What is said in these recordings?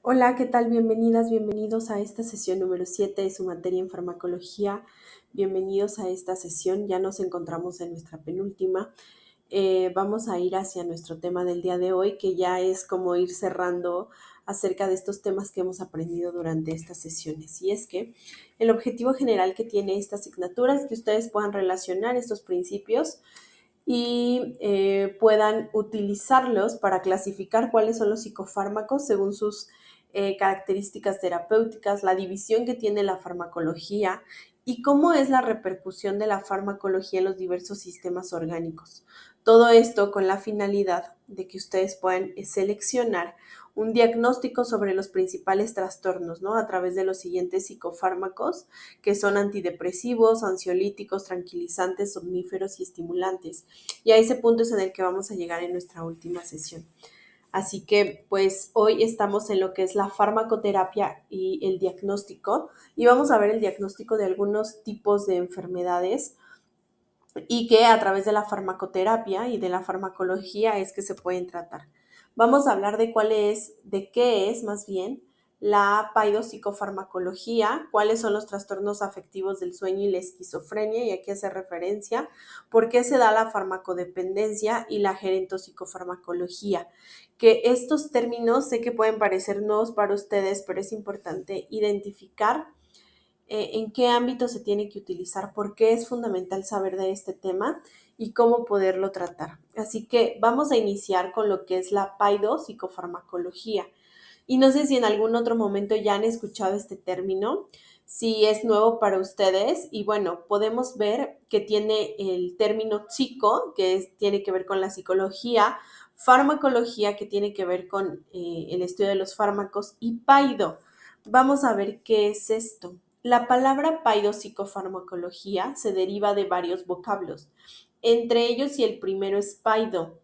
Hola, ¿qué tal? Bienvenidas, bienvenidos a esta sesión número 7 de su materia en farmacología. Bienvenidos a esta sesión, ya nos encontramos en nuestra penúltima. Vamos a ir hacia nuestro tema del día de hoy, que ya es como ir cerrando acerca de estos temas que hemos aprendido durante estas sesiones. Y es que el objetivo general que tiene esta asignatura es que ustedes puedan relacionar estos principios y puedan utilizarlos para clasificar cuáles son los psicofármacos según sus características terapéuticas, la división que tiene la farmacología y cómo es la repercusión de la farmacología en los diversos sistemas orgánicos. Todo esto con la finalidad de que ustedes puedan seleccionar un diagnóstico sobre los principales trastornos, ¿no? A través de los siguientes psicofármacos, que son antidepresivos, ansiolíticos, tranquilizantes, somníferos y estimulantes. Y a ese punto es en el que vamos a llegar en nuestra última sesión. Así que pues hoy estamos en lo que es la farmacoterapia y el diagnóstico y vamos a ver el diagnóstico de algunos tipos de enfermedades y que a través de la farmacoterapia y de la farmacología es que se pueden tratar. Vamos a hablar de qué es más bien la paidopsicofarmacología, cuáles son los trastornos afectivos del sueño y la esquizofrenia, y a qué hace referencia, por qué se da la farmacodependencia y la gerontopsicofarmacología. Que estos términos sé que pueden parecer nuevos para ustedes, pero es importante identificar en qué ámbito se tiene que utilizar, por qué es fundamental saber de este tema y cómo poderlo tratar. Así que vamos a iniciar con lo que es la paidopsicofarmacología. Y no sé si en algún otro momento ya han escuchado este término, si es nuevo para ustedes. Y bueno, podemos ver que tiene el término psico, tiene que ver con la psicología, farmacología, que tiene que ver con el estudio de los fármacos, y paido. Vamos a ver qué es esto. La palabra paidopsicofarmacología se deriva de varios vocablos, entre ellos y el primero es paido,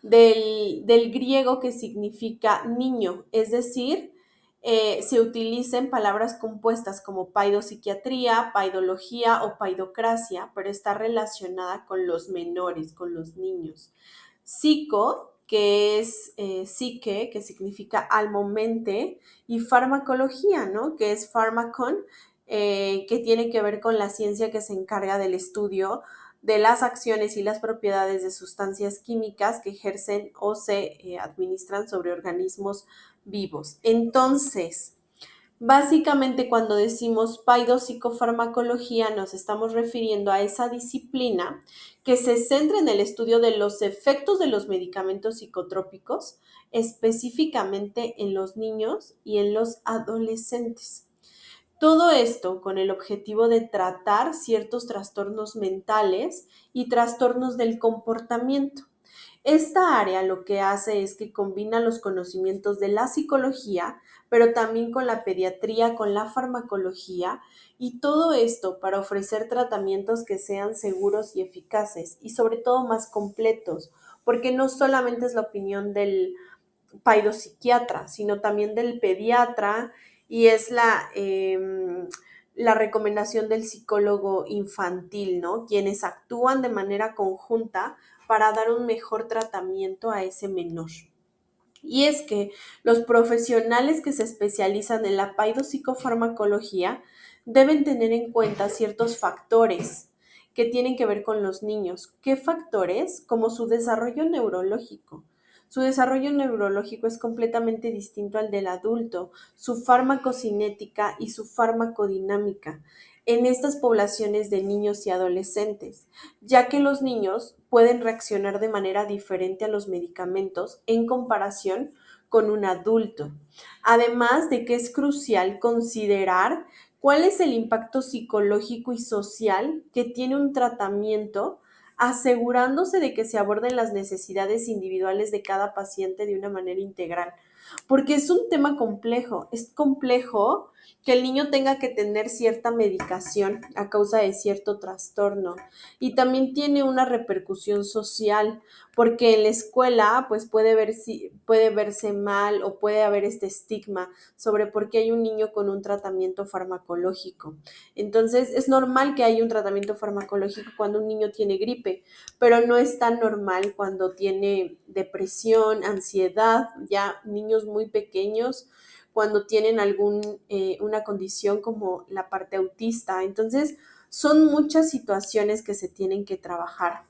del griego, que significa niño, es decir, se utiliza en palabras compuestas como paidopsiquiatría, paidología o paidocracia, pero está relacionada con los menores, con los niños. Psico, que es psique, que significa alma o mente, y farmacología, ¿no? Que es pharmakon, que tiene que ver con la ciencia que se encarga del estudio de las acciones y las propiedades de sustancias químicas que ejercen o se administran sobre organismos vivos. Entonces, básicamente, cuando decimos paidopsicofarmacología, nos estamos refiriendo a esa disciplina que se centra en el estudio de los efectos de los medicamentos psicotrópicos, específicamente en los niños y en los adolescentes. Todo esto con el objetivo de tratar ciertos trastornos mentales y trastornos del comportamiento. Esta área lo que hace es que combina los conocimientos de la psicología, pero también con la pediatría, con la farmacología, y todo esto para ofrecer tratamientos que sean seguros y eficaces, y sobre todo más completos, porque no solamente es la opinión del paidopsiquiatra, sino también del pediatra, y es la recomendación del psicólogo infantil, ¿no? Quienes actúan de manera conjunta para dar un mejor tratamiento a ese menor. Y es que los profesionales que se especializan en la paidopsicofarmacología deben tener en cuenta ciertos factores que tienen que ver con los niños. ¿Qué factores? Como su desarrollo neurológico. Su desarrollo neurológico es completamente distinto al del adulto, su farmacocinética y su farmacodinámica en estas poblaciones de niños y adolescentes, ya que los niños pueden reaccionar de manera diferente a los medicamentos en comparación con un adulto. Además de que es crucial considerar cuál es el impacto psicológico y social que tiene un tratamiento, asegurándose de que se aborden las necesidades individuales de cada paciente de una manera integral. Porque es un tema complejo, es complejo que el niño tenga que tener cierta medicación a causa de cierto trastorno, y también tiene una repercusión social, porque en la escuela pues puede verse mal, o puede haber este estigma sobre por qué hay un niño con un tratamiento farmacológico. Entonces es normal que haya un tratamiento farmacológico cuando un niño tiene gripe, pero no es tan normal cuando tiene depresión, ansiedad, ya niños niños muy pequeños, cuando tienen una condición como la parte autista. Entonces, son muchas situaciones que se tienen que trabajar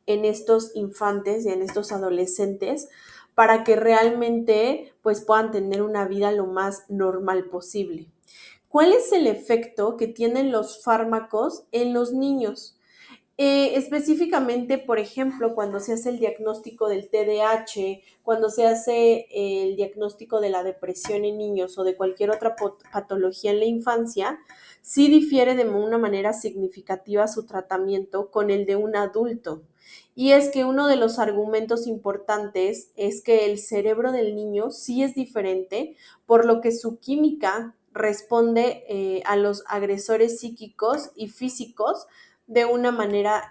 en estos infantes y en estos adolescentes para que realmente pues puedan tener una vida lo más normal posible. ¿Cuál es el efecto que tienen los fármacos en los niños? Específicamente, por ejemplo, cuando se hace el diagnóstico del TDAH, cuando se hace el diagnóstico de la depresión en niños o de cualquier otra patología en la infancia, sí difiere de una manera significativa su tratamiento con el de un adulto. Y es que uno de los argumentos importantes es que el cerebro del niño sí es diferente, por lo que su química responde a los agresores psíquicos y físicos de una manera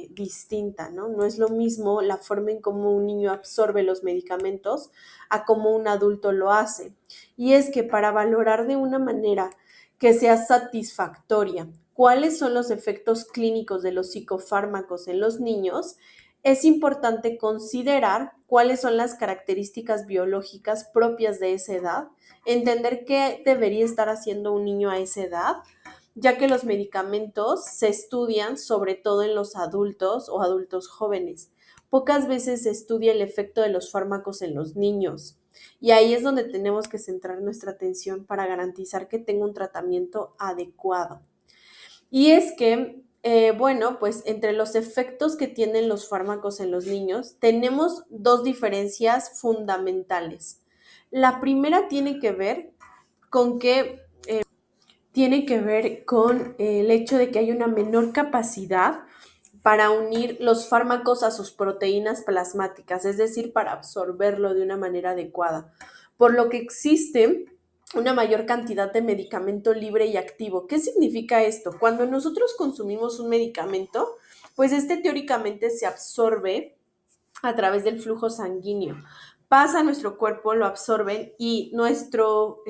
distinta, ¿no? No es lo mismo la forma en cómo un niño absorbe los medicamentos a cómo un adulto lo hace. Y es que para valorar de una manera que sea satisfactoria cuáles son los efectos clínicos de los psicofármacos en los niños, es importante considerar cuáles son las características biológicas propias de esa edad, entender qué debería estar haciendo un niño a esa edad, ya que los medicamentos se estudian sobre todo en los adultos o adultos jóvenes. Pocas veces se estudia el efecto de los fármacos en los niños. Y ahí es donde tenemos que centrar nuestra atención para garantizar que tenga un tratamiento adecuado. Y es que, bueno, pues entre los efectos que tienen los fármacos en los niños, tenemos dos diferencias fundamentales. La primera tiene que ver con el hecho de que hay una menor capacidad para unir los fármacos a sus proteínas plasmáticas, es decir, para absorberlo de una manera adecuada, por lo que existe una mayor cantidad de medicamento libre y activo. ¿Qué significa esto? Cuando nosotros consumimos un medicamento, pues este teóricamente se absorbe a través del flujo sanguíneo. Pasa a nuestro cuerpo, lo absorben y nuestro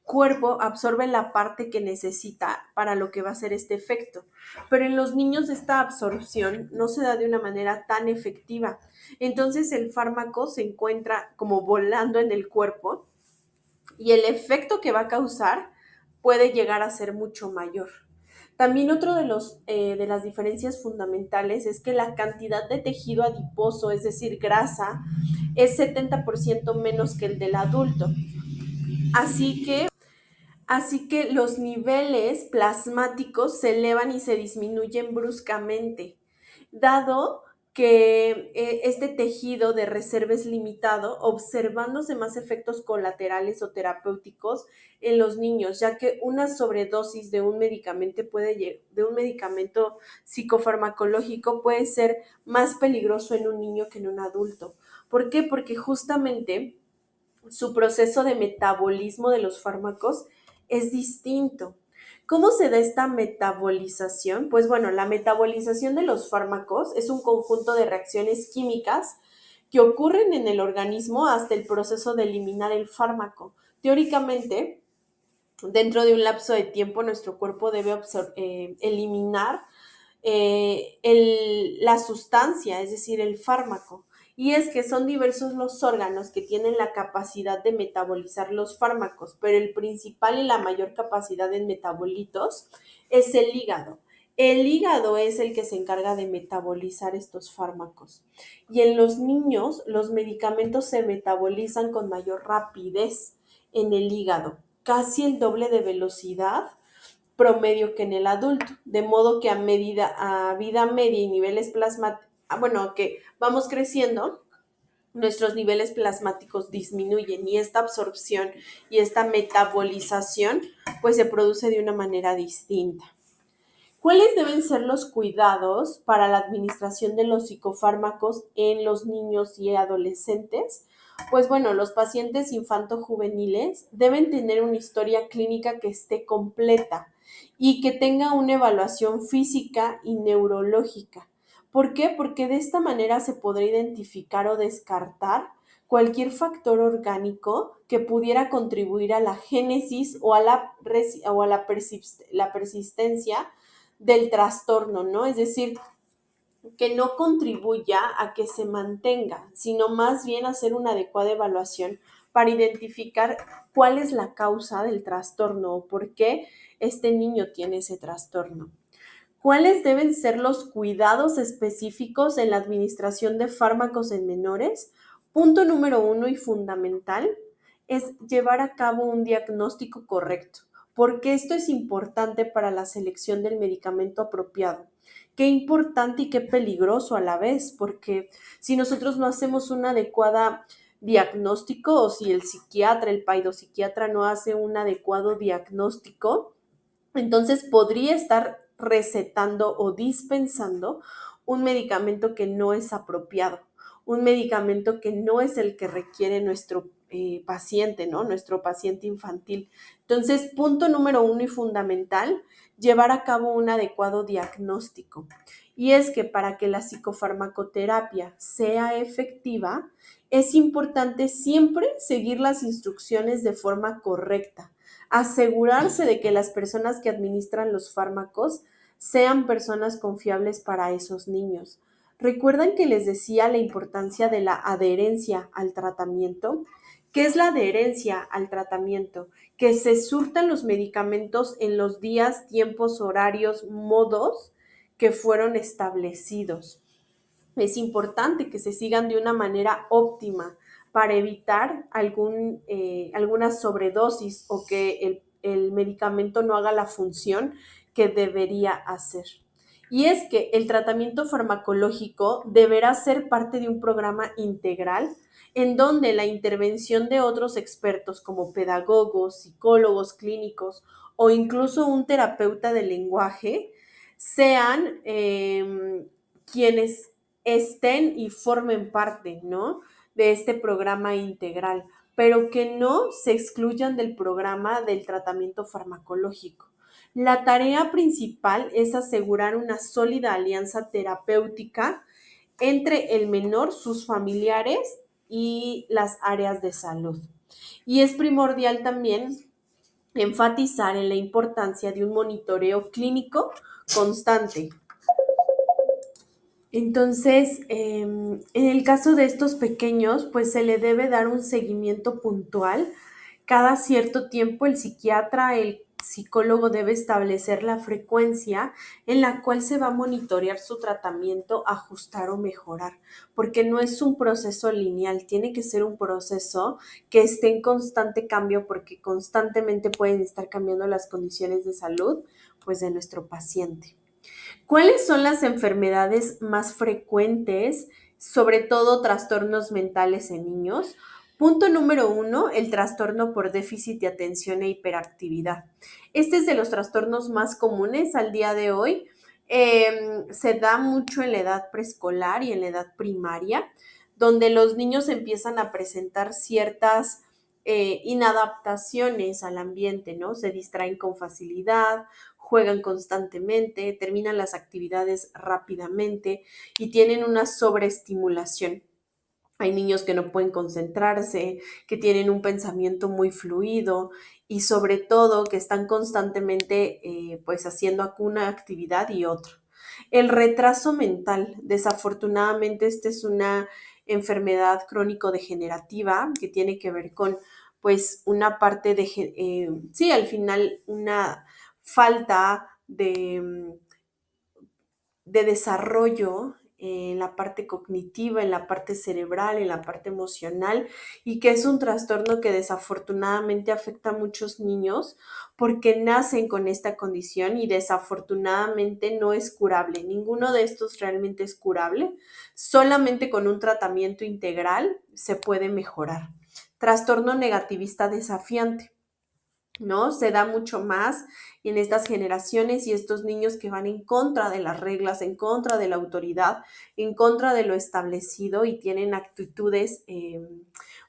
cuerpo absorbe la parte que necesita para lo que va a ser este efecto. Pero en los niños esta absorción no se da de una manera tan efectiva. Entonces el fármaco se encuentra como volando en el cuerpo y el efecto que va a causar puede llegar a ser mucho mayor. También otro de las diferencias fundamentales es que la cantidad de tejido adiposo, es decir, grasa, es 70% menos que el del adulto. Así que Así que los niveles plasmáticos se elevan y se disminuyen bruscamente, dado que este tejido de reserva es limitado, observándose más efectos colaterales o terapéuticos en los niños, ya que una sobredosis de un medicamento psicofarmacológico puede ser más peligroso en un niño que en un adulto. ¿Por qué? Porque justamente su proceso de metabolismo de los fármacos es distinto. ¿Cómo se da esta metabolización? Pues bueno, la metabolización de los fármacos es un conjunto de reacciones químicas que ocurren en el organismo hasta el proceso de eliminar el fármaco. Teóricamente, dentro de un lapso de tiempo, nuestro cuerpo debe eliminar la sustancia, es decir, el fármaco. Y es que son diversos los órganos que tienen la capacidad de metabolizar los fármacos, pero el principal y la mayor capacidad en metabolitos es el hígado. El hígado es el que se encarga de metabolizar estos fármacos. Y en los niños, los medicamentos se metabolizan con mayor rapidez en el hígado, casi el doble de velocidad promedio que en el adulto, de modo que a vida media y niveles plasmáticos, bueno, que vamos creciendo, nuestros niveles plasmáticos disminuyen y esta absorción y esta metabolización pues se produce de una manera distinta. ¿Cuáles deben ser los cuidados para la administración de los psicofármacos en los niños y adolescentes? Pues bueno, los pacientes infanto-juveniles deben tener una historia clínica que esté completa y que tenga una evaluación física y neurológica. ¿Por qué? Porque de esta manera se podrá identificar o descartar cualquier factor orgánico que pudiera contribuir a la génesis o a la persistencia del trastorno, ¿no? Es decir, que no contribuya a que se mantenga, sino más bien hacer una adecuada evaluación para identificar cuál es la causa del trastorno o por qué este niño tiene ese trastorno. ¿Cuáles deben ser los cuidados específicos en la administración de fármacos en menores? Punto número uno y fundamental es llevar a cabo un diagnóstico correcto, porque esto es importante para la selección del medicamento apropiado. Qué importante y qué peligroso a la vez, porque si nosotros no hacemos una adecuada diagnóstico o si el psiquiatra, el paidopsiquiatra no hace un adecuado diagnóstico, entonces podría estar recetando o dispensando un medicamento que no es apropiado, un medicamento que no es el que requiere nuestro paciente, ¿no? Nuestro paciente infantil. Entonces, punto número uno y fundamental, llevar a cabo un adecuado diagnóstico. Y es que para que la psicofarmacoterapia sea efectiva, es importante siempre seguir las instrucciones de forma correcta, asegurarse de que las personas que administran los fármacos sean personas confiables para esos niños. ¿Recuerdan que les decía la importancia de la adherencia al tratamiento? ¿Qué es la adherencia al tratamiento? Que se surtan los medicamentos en los días, tiempos, horarios, modos que fueron establecidos. Es importante que se sigan de una manera óptima para evitar alguna sobredosis o que el medicamento no haga la función que debería hacer. Y es que el tratamiento farmacológico deberá ser parte de un programa integral en donde la intervención de otros expertos como pedagogos, psicólogos clínicos o incluso un terapeuta del lenguaje sean quienes estén y formen parte, ¿no? De este programa integral, pero que no se excluyan del programa del tratamiento farmacológico. La tarea principal es asegurar una sólida alianza terapéutica entre el menor, sus familiares y las áreas de salud. Y es primordial también enfatizar en la importancia de un monitoreo clínico constante. Entonces, en el caso de estos pequeños, pues se le debe dar un seguimiento puntual. Cada cierto tiempo el psiquiatra, el psicólogo debe establecer la frecuencia en la cual se va a monitorear su tratamiento, ajustar o mejorar, porque no es un proceso lineal, tiene que ser un proceso que esté en constante cambio porque constantemente pueden estar cambiando las condiciones de salud, pues, de nuestro paciente. ¿Cuáles son las enfermedades más frecuentes, sobre todo trastornos mentales en niños? Punto número uno, el trastorno por déficit de atención e hiperactividad. Este es de los trastornos más comunes al día de hoy. Se da mucho en la edad preescolar y en la edad primaria, donde los niños empiezan a presentar ciertas inadaptaciones al ambiente, ¿no? Se distraen con facilidad, juegan constantemente, terminan las actividades rápidamente y tienen una sobreestimulación. Hay niños que no pueden concentrarse, que tienen un pensamiento muy fluido y sobre todo que están constantemente pues haciendo una actividad y otra. El retraso mental, desafortunadamente, esta es una enfermedad crónico-degenerativa que tiene que ver con pues una parte de, sí, al final una falta de desarrollo en la parte cognitiva, en la parte cerebral, en la parte emocional, y que es un trastorno que desafortunadamente afecta a muchos niños porque nacen con esta condición y desafortunadamente no es curable. Ninguno de estos realmente es curable. Solamente con un tratamiento integral se puede mejorar. Trastorno negativista desafiante. ¿No? Se da mucho más en estas generaciones y estos niños que van en contra de las reglas, en contra de la autoridad, en contra de lo establecido y tienen actitudes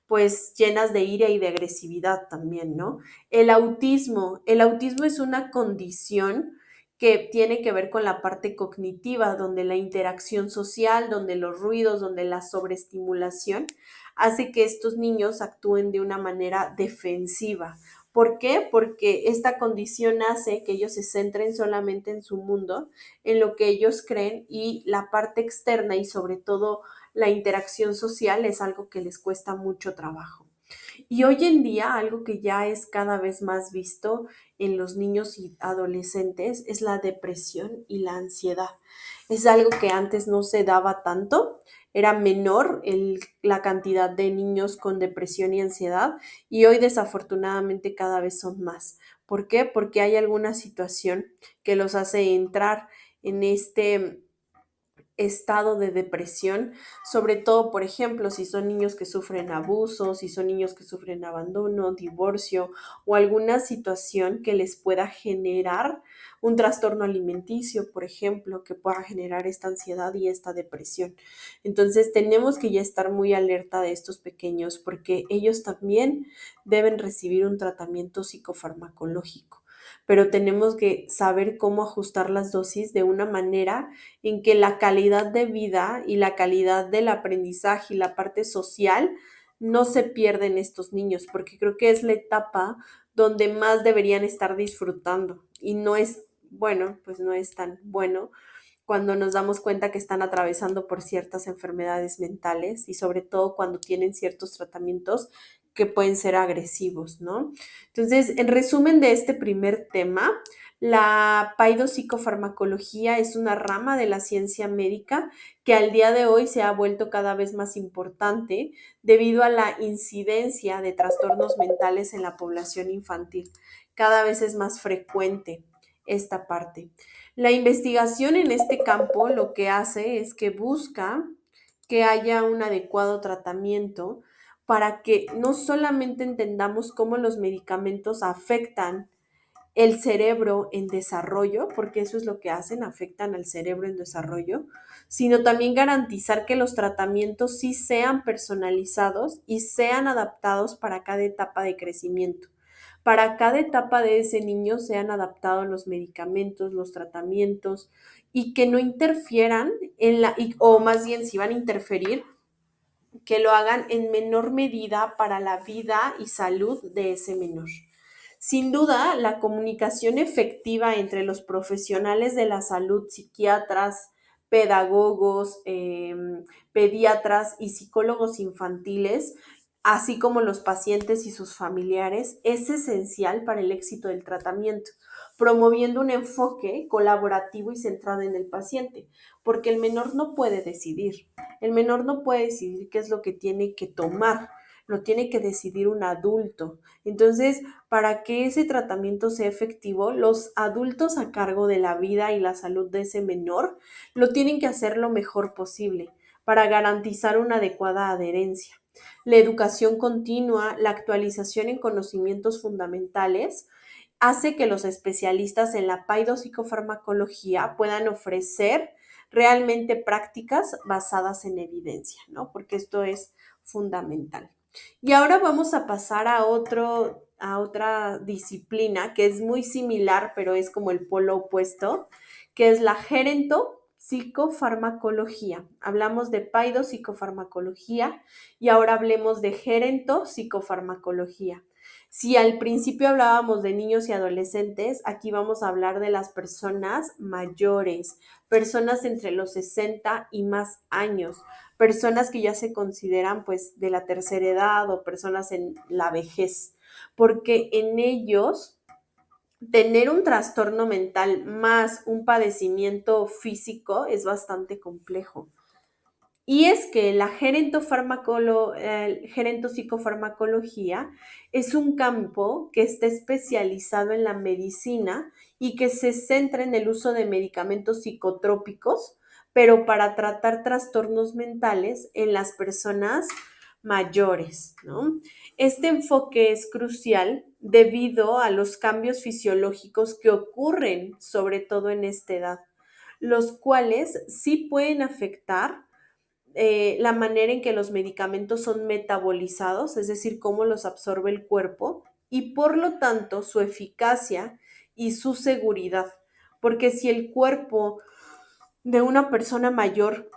pues llenas de ira y de agresividad también, ¿no? El autismo es una condición que tiene que ver con la parte cognitiva, donde la interacción social, donde los ruidos, donde la sobreestimulación hace que estos niños actúen de una manera defensiva ¿Por qué? Porque esta condición hace que ellos se centren solamente en su mundo, en lo que ellos creen, y la parte externa y sobre todo la interacción social es algo que les cuesta mucho trabajo. Y hoy en día, algo que ya es cada vez más visto en los niños y adolescentes es la depresión y la ansiedad. Es algo que antes no se daba tanto, era menor la cantidad de niños con depresión y ansiedad, y hoy desafortunadamente cada vez son más. ¿Por qué? Porque hay alguna situación que los hace entrar en este estado de depresión, sobre todo, por ejemplo, si son niños que sufren abuso, si son niños que sufren abandono, divorcio o alguna situación que les pueda generar un trastorno alimenticio, por ejemplo, que pueda generar esta ansiedad y esta depresión. Entonces, tenemos que ya estar muy alerta de estos pequeños porque ellos también deben recibir un tratamiento psicofarmacológico, pero tenemos que saber cómo ajustar las dosis de una manera en que la calidad de vida y la calidad del aprendizaje y la parte social no se pierden estos niños, porque creo que es la etapa donde más deberían estar disfrutando y no es, bueno, pues no es tan bueno cuando nos damos cuenta que están atravesando por ciertas enfermedades mentales y sobre todo cuando tienen ciertos tratamientos que pueden ser agresivos, ¿no? Entonces, en resumen de este primer tema, la paidopsicofarmacología es una rama de la ciencia médica que al día de hoy se ha vuelto cada vez más importante debido a la incidencia de trastornos mentales en la población infantil. Cada vez es más frecuente esta parte. La investigación en este campo lo que hace es que busca que haya un adecuado tratamiento para que no solamente entendamos cómo los medicamentos afectan el cerebro en desarrollo, porque eso es lo que hacen, afectan al cerebro en desarrollo, sino también garantizar que los tratamientos sí sean personalizados y sean adaptados para cada etapa de crecimiento. Para cada etapa de ese niño sean adaptados los medicamentos, los tratamientos y que no interfieran o más bien si van a interferir, que lo hagan en menor medida para la vida y salud de ese menor. Sin duda, la comunicación efectiva entre los profesionales de la salud, psiquiatras, pedagogos, pediatras y psicólogos infantiles, así como los pacientes y sus familiares, es esencial para el éxito del tratamiento, promoviendo un enfoque colaborativo y centrado en el paciente, porque el menor no puede decidir. El menor no puede decidir qué es lo que tiene que tomar, lo tiene que decidir un adulto. Entonces, para que ese tratamiento sea efectivo, los adultos a cargo de la vida y la salud de ese menor lo tienen que hacer lo mejor posible para garantizar una adecuada adherencia. La educación continua, la actualización en conocimientos fundamentales, hace que los especialistas en la paidopsicofarmacología puedan ofrecer realmente prácticas basadas en evidencia, ¿no? Porque esto es fundamental. Y ahora vamos a pasar a otra disciplina que es muy similar, pero es como el polo opuesto, que es la gerontopsicofarmacología. Hablamos de paidopsicofarmacología y ahora hablemos de gerontopsicofarmacología. Si al principio hablábamos de niños y adolescentes, aquí vamos a hablar de las personas mayores, personas entre los 60 y más años, personas que ya se consideran pues de la tercera edad o personas en la vejez, porque en ellos tener un trastorno mental más un padecimiento físico es bastante complejo. Y es que la gerontopsicofarmacología es un campo que está especializado en la medicina y que se centra en el uso de medicamentos psicotrópicos, pero para tratar trastornos mentales en las personas mayores, ¿no? Este enfoque es crucial debido a los cambios fisiológicos que ocurren, sobre todo en esta edad, los cuales sí pueden afectar la manera en que los medicamentos son metabolizados, es decir, cómo los absorbe el cuerpo, y por lo tanto su eficacia y su seguridad. Porque si el cuerpo de una persona mayor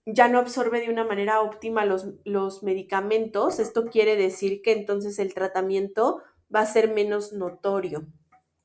ya no absorbe de una manera óptima los medicamentos, esto quiere decir que entonces el tratamiento va a ser menos notorio.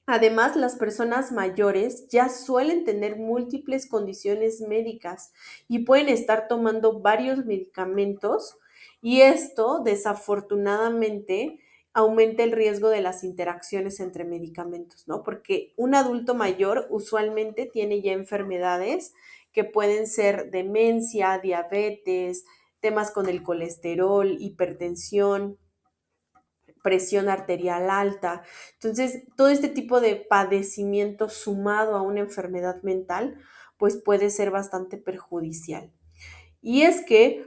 Además, las personas mayores ya suelen tener múltiples condiciones médicas y pueden estar tomando varios medicamentos y esto desafortunadamente aumenta el riesgo de las interacciones entre medicamentos, ¿no? Porque un adulto mayor usualmente tiene ya enfermedades que pueden ser demencia, diabetes, temas con el colesterol, hipertensión, presión arterial alta. Entonces, todo este tipo de padecimiento sumado a una enfermedad mental, pues puede ser bastante perjudicial. Y es que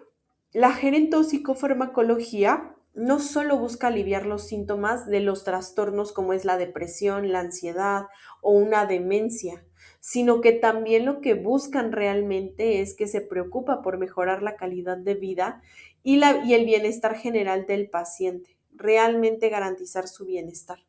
la gerontopsicofarmacología no solo busca aliviar los síntomas de los trastornos como es la depresión, la ansiedad o una demencia, sino que también lo que buscan realmente es que se preocupa por mejorar la calidad de vida y el bienestar general del paciente, realmente garantizar su bienestar.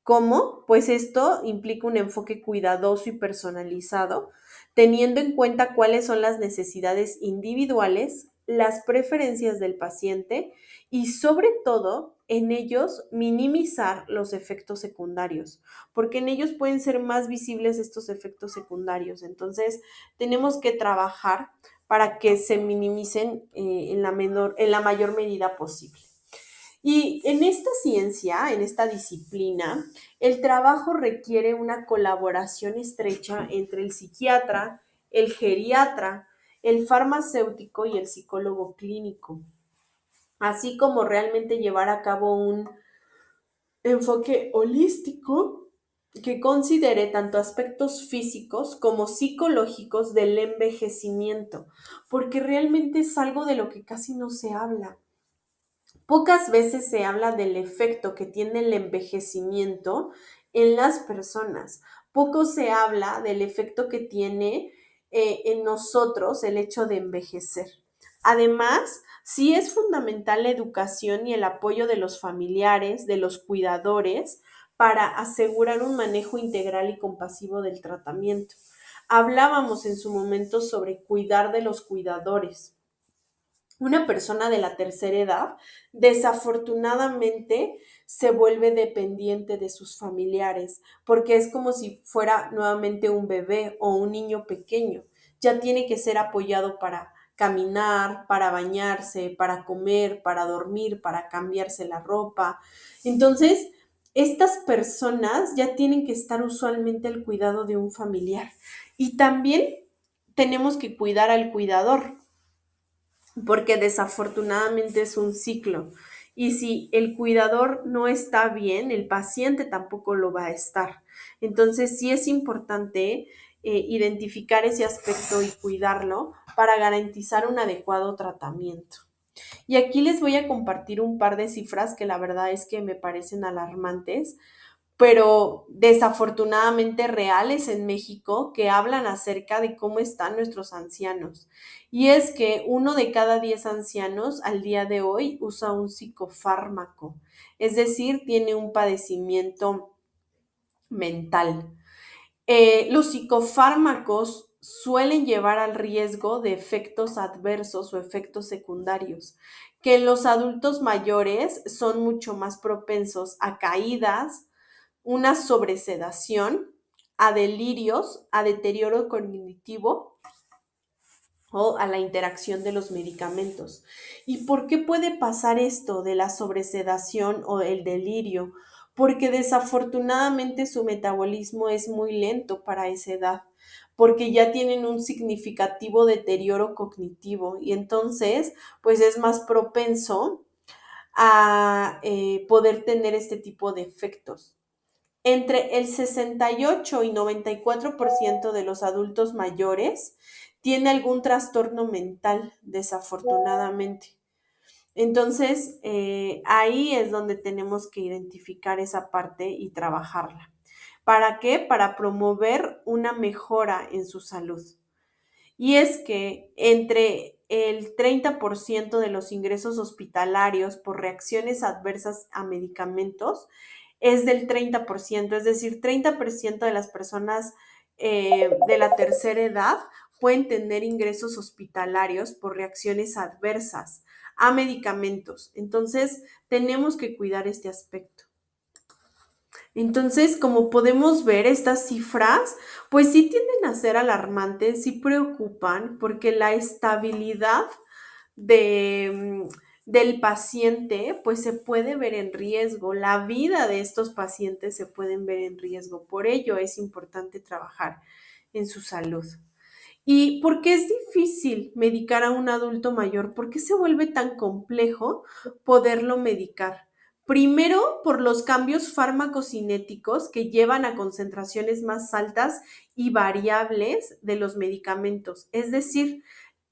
¿Cómo? Pues esto implica un enfoque cuidadoso y personalizado, teniendo en cuenta cuáles son las necesidades individuales, las preferencias del paciente y sobre todo en ellos minimizar los efectos secundarios, porque en ellos pueden ser más visibles estos efectos secundarios. Entonces, tenemos que trabajar para que se minimicen en la mayor medida posible. Y en esta ciencia, en esta disciplina, el trabajo requiere una colaboración estrecha entre el psiquiatra, el geriatra, el farmacéutico y el psicólogo clínico, así como realmente llevar a cabo un enfoque holístico que considere tanto aspectos físicos como psicológicos del envejecimiento, porque realmente es algo de lo que casi no se habla. Pocas veces se habla del efecto que tiene el envejecimiento en las personas. Poco se habla del efecto que tiene en nosotros el hecho de envejecer. Además, sí es fundamental la educación y el apoyo de los familiares, de los cuidadores, para asegurar un manejo integral y compasivo del tratamiento. Hablábamos en su momento sobre cuidar de los cuidadores. Una persona de la tercera edad desafortunadamente se vuelve dependiente de sus familiares porque es como si fuera nuevamente un bebé o un niño pequeño. Ya tiene que ser apoyado para caminar, para bañarse, para comer, para dormir, para cambiarse la ropa. Entonces, estas personas ya tienen que estar usualmente al cuidado de un familiar y también tenemos que cuidar al cuidador porque desafortunadamente es un ciclo. Y si el cuidador no está bien, el paciente tampoco lo va a estar. Entonces, sí es importante identificar ese aspecto y cuidarlo para garantizar un adecuado tratamiento. Y aquí les voy a compartir un par de cifras que la verdad es que me parecen alarmantes, pero desafortunadamente reales en México que hablan acerca de cómo están nuestros ancianos. Y es que 1 de cada 10 ancianos al día de hoy usa un psicofármaco, es decir, tiene un padecimiento mental. Los psicofármacos suelen llevar al riesgo de efectos adversos o efectos secundarios, que en los adultos mayores son mucho más propensos a caídas, una sobresedación, a delirios, a deterioro cognitivo o a la interacción de los medicamentos. ¿Y por qué puede pasar esto de la sobresedación o el delirio? Porque desafortunadamente su metabolismo es muy lento para esa edad, porque ya tienen un significativo deterioro cognitivo y entonces pues es más propenso a poder tener este tipo de efectos. Entre el 68 y 94% de los adultos mayores tiene algún trastorno mental, desafortunadamente. Entonces, ahí es donde tenemos que identificar esa parte y trabajarla. ¿Para qué? Para promover una mejora en su salud. Y es que entre el 30% de los ingresos hospitalarios por reacciones adversas a medicamentos es del 30%, es decir, 30% de las personas de la tercera edad pueden tener ingresos hospitalarios por reacciones adversas a medicamentos. Entonces, tenemos que cuidar este aspecto. Entonces, como podemos ver, estas cifras, pues sí tienden a ser alarmantes, sí preocupan, porque la estabilidad de, del paciente, pues se puede ver en riesgo, la vida de estos pacientes se pueden ver en riesgo. Por ello es importante trabajar en su salud. ¿Y por qué es difícil medicar a un adulto mayor? ¿Por qué se vuelve tan complejo poderlo medicar? Primero, por los cambios farmacocinéticos que llevan a concentraciones más altas y variables de los medicamentos. Es decir,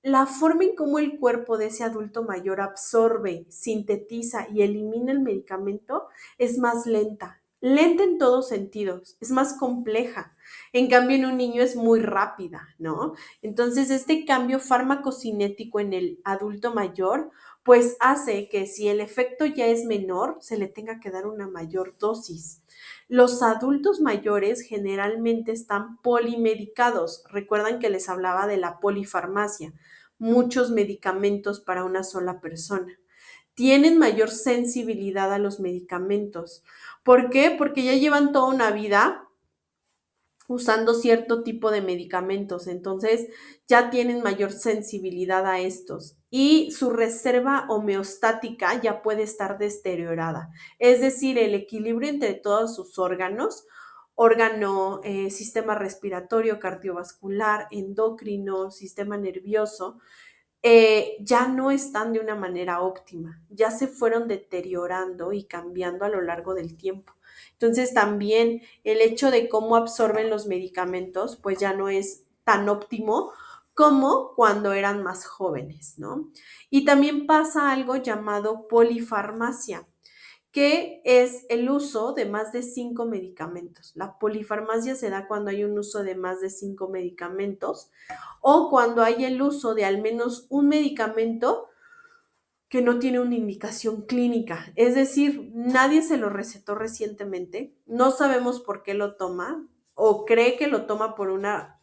la forma en cómo el cuerpo de ese adulto mayor absorbe, sintetiza y elimina el medicamento es más lenta. Lenta en todos sentidos, es más compleja. En cambio, en un niño es muy rápida, ¿no? Entonces, este cambio farmacocinético en el adulto mayor, pues hace que si el efecto ya es menor, se le tenga que dar una mayor dosis. Los adultos mayores generalmente están polimedicados. Recuerdan que les hablaba de la polifarmacia, muchos medicamentos para una sola persona. Tienen mayor sensibilidad a los medicamentos. ¿Por qué? Porque ya llevan toda una vida usando cierto tipo de medicamentos, entonces ya tienen mayor sensibilidad a estos y su reserva homeostática ya puede estar deteriorada, es decir, el equilibrio entre todos sus órganos, sistema respiratorio, cardiovascular, endocrino, sistema nervioso, ya no están de una manera óptima, ya se fueron deteriorando y cambiando a lo largo del tiempo. Entonces también el hecho de cómo absorben los medicamentos, pues ya no es tan óptimo como cuando eran más jóvenes, ¿no? Y también pasa algo llamado polifarmacia, que es el uso de más de 5 medicamentos. La polifarmacia se da cuando hay un uso de más de 5 medicamentos o cuando hay el uso de al menos un medicamento que no tiene una indicación clínica. Es decir, nadie se lo recetó recientemente, no sabemos por qué lo toma o cree que lo toma por una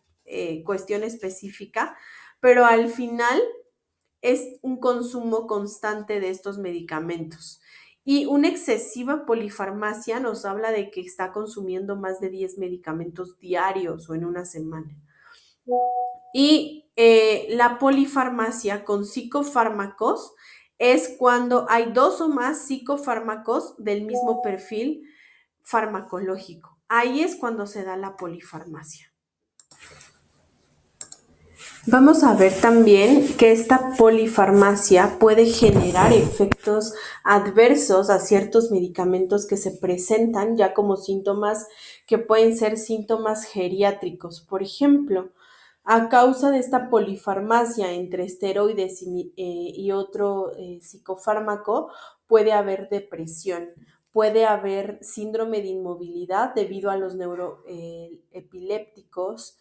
cuestión específica, pero al final es un consumo constante de estos medicamentos. Y una excesiva polifarmacia nos habla de que está consumiendo más de 10 medicamentos diarios o en una semana. Y la polifarmacia con psicofármacos es cuando hay dos o más psicofármacos del mismo perfil farmacológico. Ahí es cuando se da la polifarmacia. Vamos a ver también que esta polifarmacia puede generar efectos adversos a ciertos medicamentos que se presentan ya como síntomas que pueden ser síntomas geriátricos. Por ejemplo, a causa de esta polifarmacia entre esteroides y otro psicofármaco, puede haber depresión, puede haber síndrome de inmovilidad debido a los neuroepilépticos.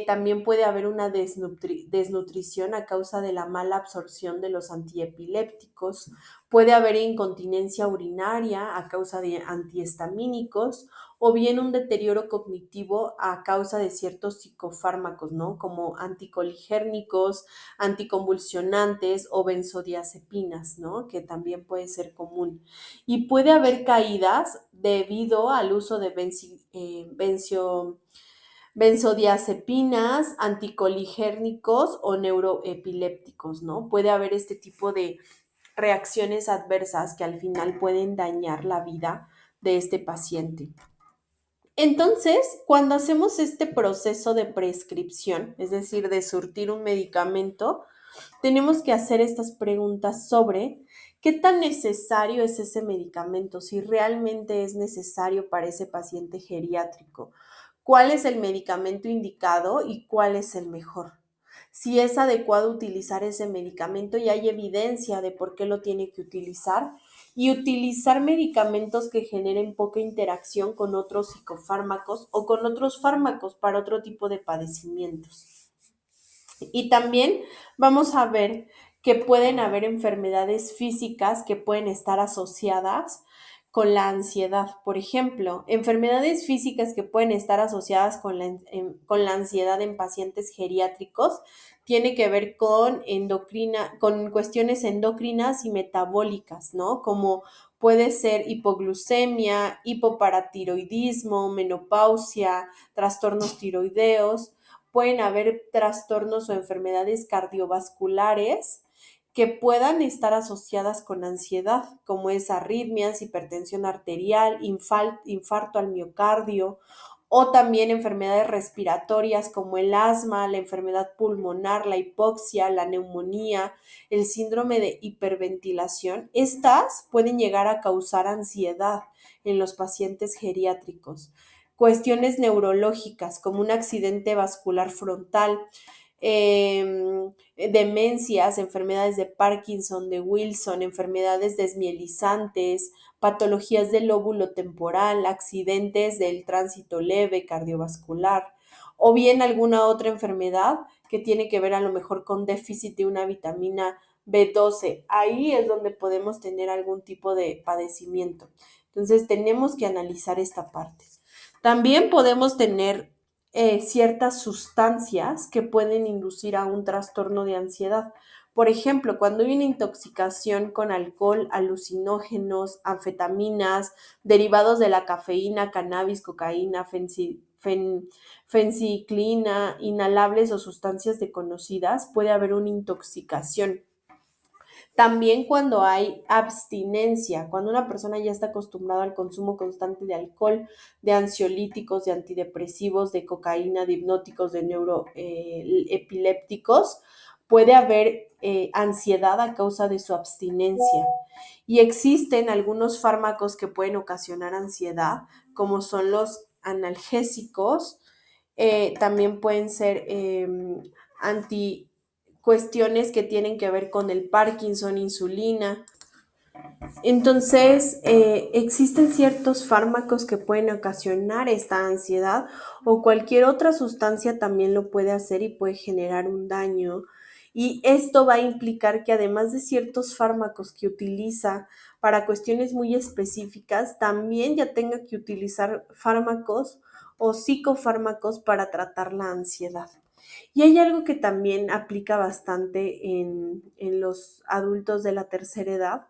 También puede haber una desnutrición a causa de la mala absorción de los antiepilépticos. Puede haber incontinencia urinaria a causa de antihistamínicos o bien un deterioro cognitivo a causa de ciertos psicofármacos, ¿no? Como anticoligérnicos, anticonvulsionantes o benzodiazepinas, ¿no? Que también puede ser común. Y puede haber caídas debido al uso de benzodiazepinas, anticoligérnicos o neuroepilépticos, ¿no? Puede haber este tipo de reacciones adversas que al final pueden dañar la vida de este paciente. Entonces, cuando hacemos este proceso de prescripción, es decir, de surtir un medicamento, tenemos que hacer estas preguntas sobre qué tan necesario es ese medicamento, si realmente es necesario para ese paciente geriátrico, cuál es el medicamento indicado y cuál es el mejor. Si es adecuado utilizar ese medicamento y hay evidencia de por qué lo tiene que utilizar y utilizar medicamentos que generen poca interacción con otros psicofármacos o con otros fármacos para otro tipo de padecimientos. Y también vamos a ver que pueden haber enfermedades físicas que pueden estar asociadas con la ansiedad. Por ejemplo, enfermedades físicas que pueden estar asociadas con la ansiedad en pacientes geriátricos tiene que ver con con cuestiones endocrinas y metabólicas, ¿no? Como Puede ser hipoglucemia, hipoparatiroidismo, menopausia, trastornos tiroideos. Pueden haber trastornos o enfermedades cardiovasculares que puedan estar asociadas con ansiedad, como es arritmias, hipertensión arterial, infarto al miocardio, o también enfermedades respiratorias como el asma, la enfermedad pulmonar, la hipoxia, la neumonía, el síndrome de hiperventilación. Estas pueden llegar a causar ansiedad en los pacientes geriátricos. Cuestiones neurológicas como un accidente vascular frontal, demencias, enfermedades de Parkinson, de Wilson, enfermedades desmielizantes, patologías del lóbulo temporal, accidentes del tránsito leve, cardiovascular, o bien alguna otra enfermedad que tiene que ver a lo mejor con déficit de una vitamina B12. Ahí es donde podemos tener algún tipo de padecimiento. Entonces tenemos que analizar esta parte. También podemos tener ciertas sustancias que pueden inducir a un trastorno de ansiedad. Por ejemplo, cuando hay una intoxicación con alcohol, alucinógenos, anfetaminas, derivados de la cafeína, cannabis, cocaína, fenciclina, inhalables o sustancias desconocidas, puede haber una intoxicación. También cuando hay abstinencia, cuando una persona ya está acostumbrada al consumo constante de alcohol, de ansiolíticos, de antidepresivos, de cocaína, de hipnóticos, de neuroepilépticos, puede haber ansiedad a causa de su abstinencia. Y existen algunos fármacos que pueden ocasionar ansiedad, como son los analgésicos, también pueden ser anti cuestiones que tienen que ver con el Parkinson, insulina. Entonces, existen ciertos fármacos que pueden ocasionar esta ansiedad o cualquier otra sustancia también lo puede hacer y puede generar un daño. Y esto va a implicar que además de ciertos fármacos que utiliza para cuestiones muy específicas, también ya tenga que utilizar fármacos o psicofármacos para tratar la ansiedad. Y hay algo que también aplica bastante en los adultos de la tercera edad,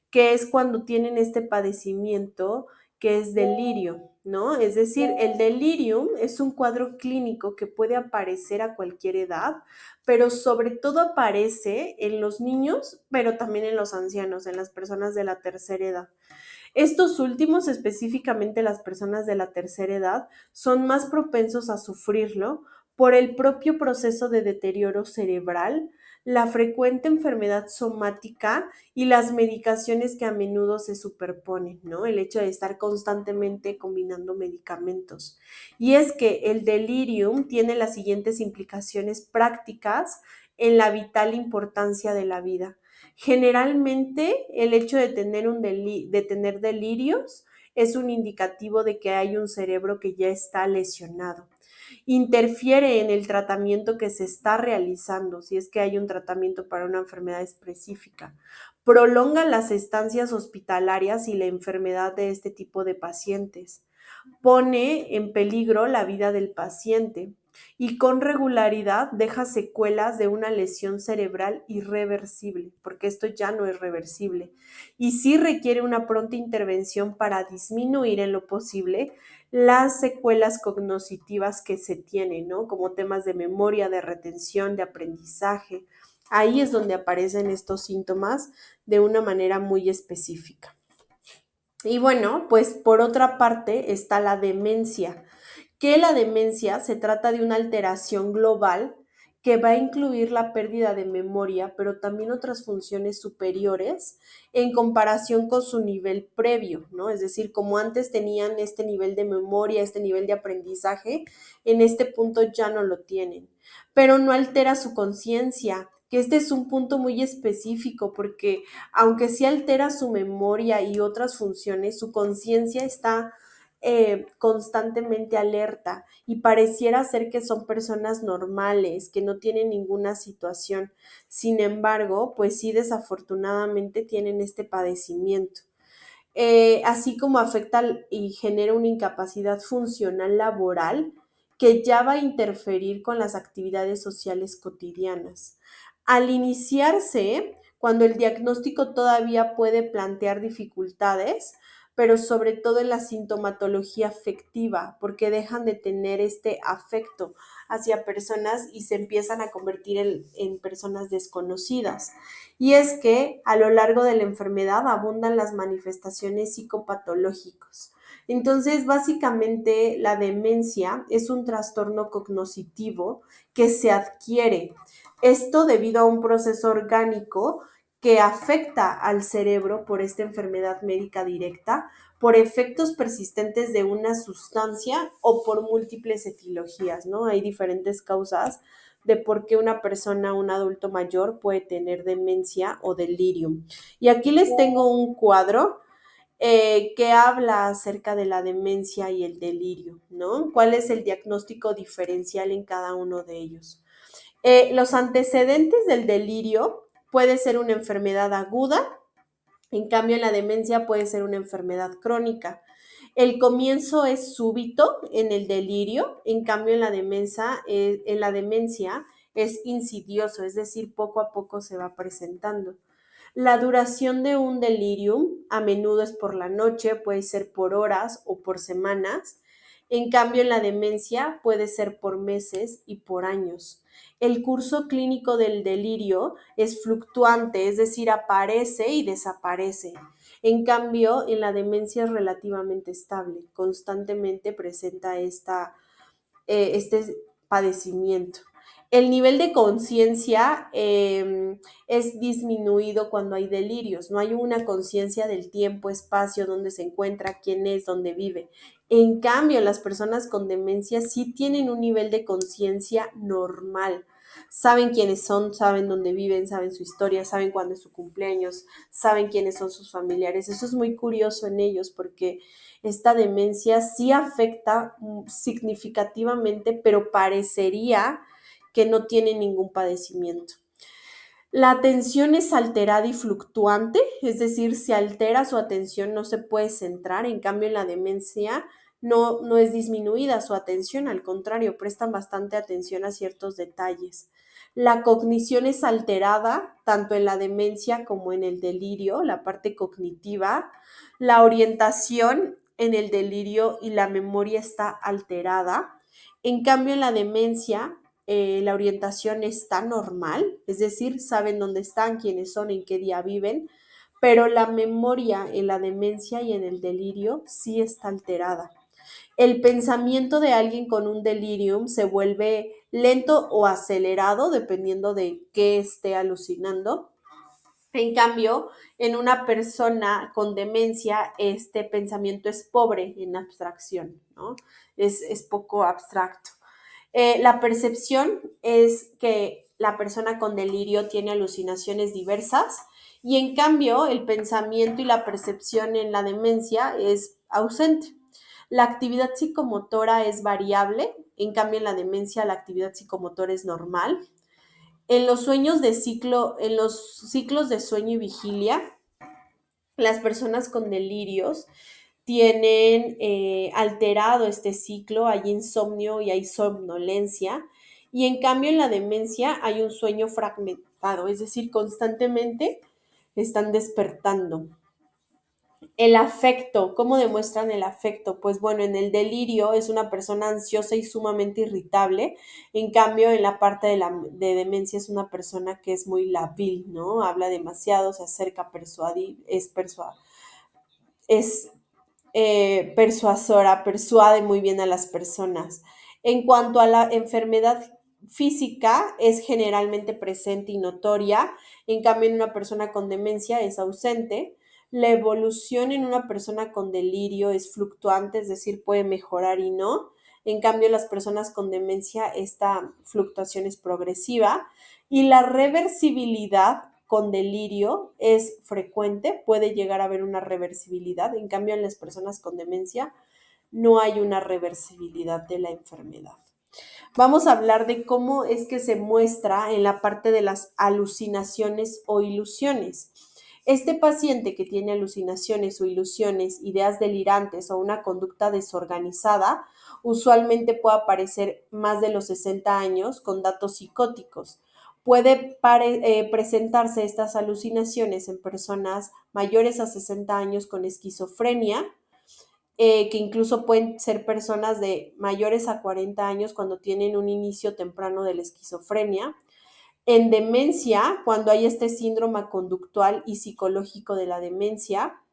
que es cuando tienen este padecimiento que es delirio, ¿no? Es decir, el delirium es un cuadro clínico que puede aparecer a cualquier edad, pero sobre todo aparece en los niños, pero también en los ancianos, en las personas de la tercera edad. Estos últimos, específicamente las personas de la tercera edad, son más propensos a sufrirlo por el propio proceso de deterioro cerebral, la frecuente enfermedad somática y las medicaciones que a menudo se superponen, ¿no? El hecho de estar constantemente combinando medicamentos. Y es que el delirium tiene las siguientes implicaciones prácticas en la vital importancia de la vida. Generalmente, el hecho de tener delirios es un indicativo de que hay un cerebro que ya está lesionado. Interfiere en el tratamiento que se está realizando, si es que hay un tratamiento para una enfermedad específica. Prolonga las estancias hospitalarias y la enfermedad de este tipo de pacientes. Pone en peligro la vida del paciente y con regularidad deja secuelas de una lesión cerebral irreversible, porque esto ya no es reversible, y sí requiere una pronta intervención para disminuir en lo posible las secuelas cognitivas que se tienen, ¿no? Como temas de memoria, de retención, de aprendizaje. Ahí es donde aparecen estos síntomas de una manera muy específica. Y bueno, pues por otra parte está la demencia, que la demencia se trata de una alteración global que va a incluir la pérdida de memoria, pero también otras funciones superiores en comparación con su nivel previo, ¿no? Es decir, como antes tenían este nivel de memoria, este nivel de aprendizaje, en este punto ya no lo tienen, pero no altera su conciencia, que este es un punto muy específico porque aunque sí altera su memoria y otras funciones, su conciencia está constantemente alerta y pareciera ser que son personas normales, que no tienen ninguna situación. Sin embargo, pues sí, desafortunadamente tienen este padecimiento. Así como afecta y genera una incapacidad funcional laboral que ya va a interferir con las actividades sociales cotidianas. Al iniciarse cuando el diagnóstico todavía puede plantear dificultades, pero sobre todo en la sintomatología afectiva, porque dejan de tener este afecto hacia personas y se empiezan a convertir en personas desconocidas. Y es que a lo largo de la enfermedad abundan las manifestaciones psicopatológicas. Entonces, básicamente, la demencia es un trastorno cognitivo que se adquiere. Esto debido a un proceso orgánico que afecta al cerebro por esta enfermedad médica directa, por efectos persistentes de una sustancia o por múltiples etiologías, ¿no? Hay diferentes causas de por qué una persona, un adulto mayor, puede tener demencia o delirium. Y aquí les tengo un cuadro que habla acerca de la demencia y el delirio, ¿no? ¿Cuál es el diagnóstico diferencial en cada uno de ellos? Los antecedentes del delirio puede ser una enfermedad aguda, en cambio en la demencia puede ser una enfermedad crónica. El comienzo es súbito en el delirio, en cambio en la demencia es insidioso, es decir, poco a poco se va presentando. La duración de un delirium a menudo es por la noche, puede ser por horas o por semanas. En cambio, en la demencia puede ser por meses y por años. El curso clínico del delirio es fluctuante, es decir, aparece y desaparece. En cambio, en la demencia es relativamente estable, constantemente presenta este padecimiento. El nivel de conciencia es disminuido cuando hay delirios, no hay una conciencia del tiempo, espacio, dónde se encuentra, quién es, dónde vive. En cambio, las personas con demencia sí tienen un nivel de conciencia normal. Saben quiénes son, saben dónde viven, saben su historia, saben cuándo es su cumpleaños, saben quiénes son sus familiares. Eso es muy curioso en ellos porque esta demencia sí afecta significativamente, pero parecería que no tiene ningún padecimiento. La atención es alterada y fluctuante, es decir, se altera su atención, no se puede centrar, en cambio en la demencia no es disminuida su atención, al contrario, prestan bastante atención a ciertos detalles. La cognición es alterada tanto en la demencia como en el delirio, la parte cognitiva. La orientación en el delirio y la memoria está alterada. En cambio, en la demencia, la orientación está normal, es decir, saben dónde están, quiénes son, en qué día viven, pero la memoria en la demencia y en el delirio sí está alterada. El pensamiento de alguien con un delirium se vuelve lento o acelerado dependiendo de qué esté alucinando. En cambio, en una persona con demencia, este pensamiento es pobre en abstracción, ¿no? Es poco abstracto. La percepción es que la persona con delirio tiene alucinaciones diversas y en cambio el pensamiento y la percepción en la demencia es ausente. La actividad psicomotora es variable, en cambio en la demencia la actividad psicomotora es normal. En los ciclos de sueño y vigilia, las personas con delirios tienen alterado este ciclo, hay insomnio y hay somnolencia, y en cambio en la demencia hay un sueño fragmentado, es decir, constantemente están despertando. El afecto, ¿cómo demuestran el afecto? Pues bueno, en el delirio es una persona ansiosa y sumamente irritable, en cambio en la parte de demencia es una persona que es muy labil, ¿no? Habla demasiado, se acerca, es persuasora, persuade muy bien a las personas. En cuanto a la enfermedad física, es generalmente presente y notoria, en cambio en una persona con demencia es ausente. La evolución en una persona con delirio es fluctuante, es decir, puede mejorar y no. En cambio, las personas con demencia, esta fluctuación es progresiva y la reversibilidad con delirio es frecuente, puede llegar a haber una reversibilidad, en cambio en las personas con demencia no hay una reversibilidad de la enfermedad. Vamos a hablar de cómo es que se muestra en la parte de las alucinaciones o ilusiones. Este paciente que tiene alucinaciones o ilusiones, ideas delirantes o una conducta desorganizada, usualmente puede aparecer más de los 60 años con datos psicóticos. Puede presentarse estas alucinaciones en personas mayores a 60 años con esquizofrenia, que incluso pueden ser personas de mayores a 40 años cuando tienen un inicio temprano de la esquizofrenia. En demencia, cuando hay este síndrome conductual y psicológico de la demencia.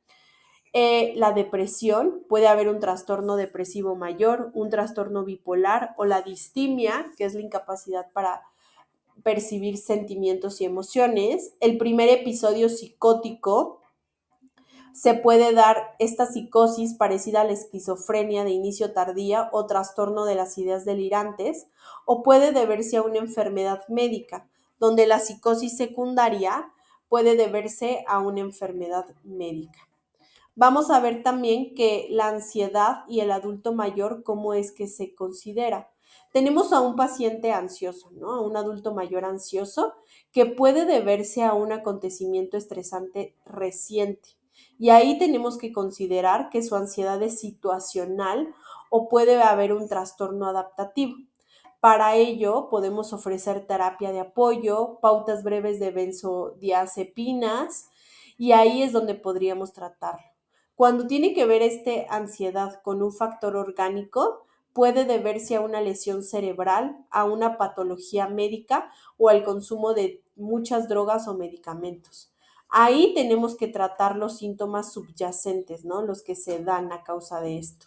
La depresión, puede haber un trastorno depresivo mayor, un trastorno bipolar o la distimia, que es la incapacidad para percibir sentimientos y emociones. El primer episodio psicótico, se puede dar esta psicosis parecida a la esquizofrenia de inicio tardía o trastorno de las ideas delirantes, o puede deberse a una enfermedad médica, donde la psicosis secundaria puede deberse a una enfermedad médica. Vamos a ver también que la ansiedad y el adulto mayor, ¿cómo es que se considera? Tenemos a un paciente ansioso, ¿no? A un adulto mayor ansioso que puede deberse a un acontecimiento estresante reciente. Y ahí tenemos que considerar que su ansiedad es situacional o puede haber un trastorno adaptativo. Para ello, podemos ofrecer terapia de apoyo, pautas breves de benzodiazepinas, y ahí es donde podríamos tratarlo. Cuando tiene que ver ansiedad con un factor orgánico, puede deberse a una lesión cerebral, a una patología médica o al consumo de muchas drogas o medicamentos. Ahí tenemos que tratar los síntomas subyacentes, ¿no? Los que se dan a causa de esto.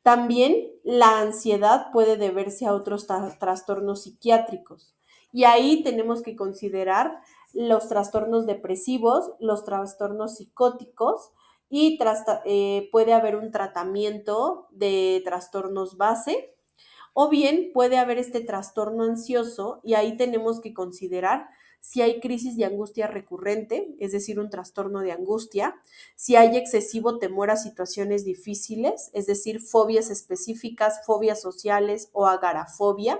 También la ansiedad puede deberse a otros trastornos psiquiátricos. Y ahí tenemos que considerar los trastornos depresivos, los trastornos psicóticos y puede haber un tratamiento de trastornos base, o bien puede haber este trastorno ansioso y ahí tenemos que considerar si hay crisis de angustia recurrente, es decir, un trastorno de angustia, si hay excesivo temor a situaciones difíciles, es decir, fobias específicas, fobias sociales o agorafobia.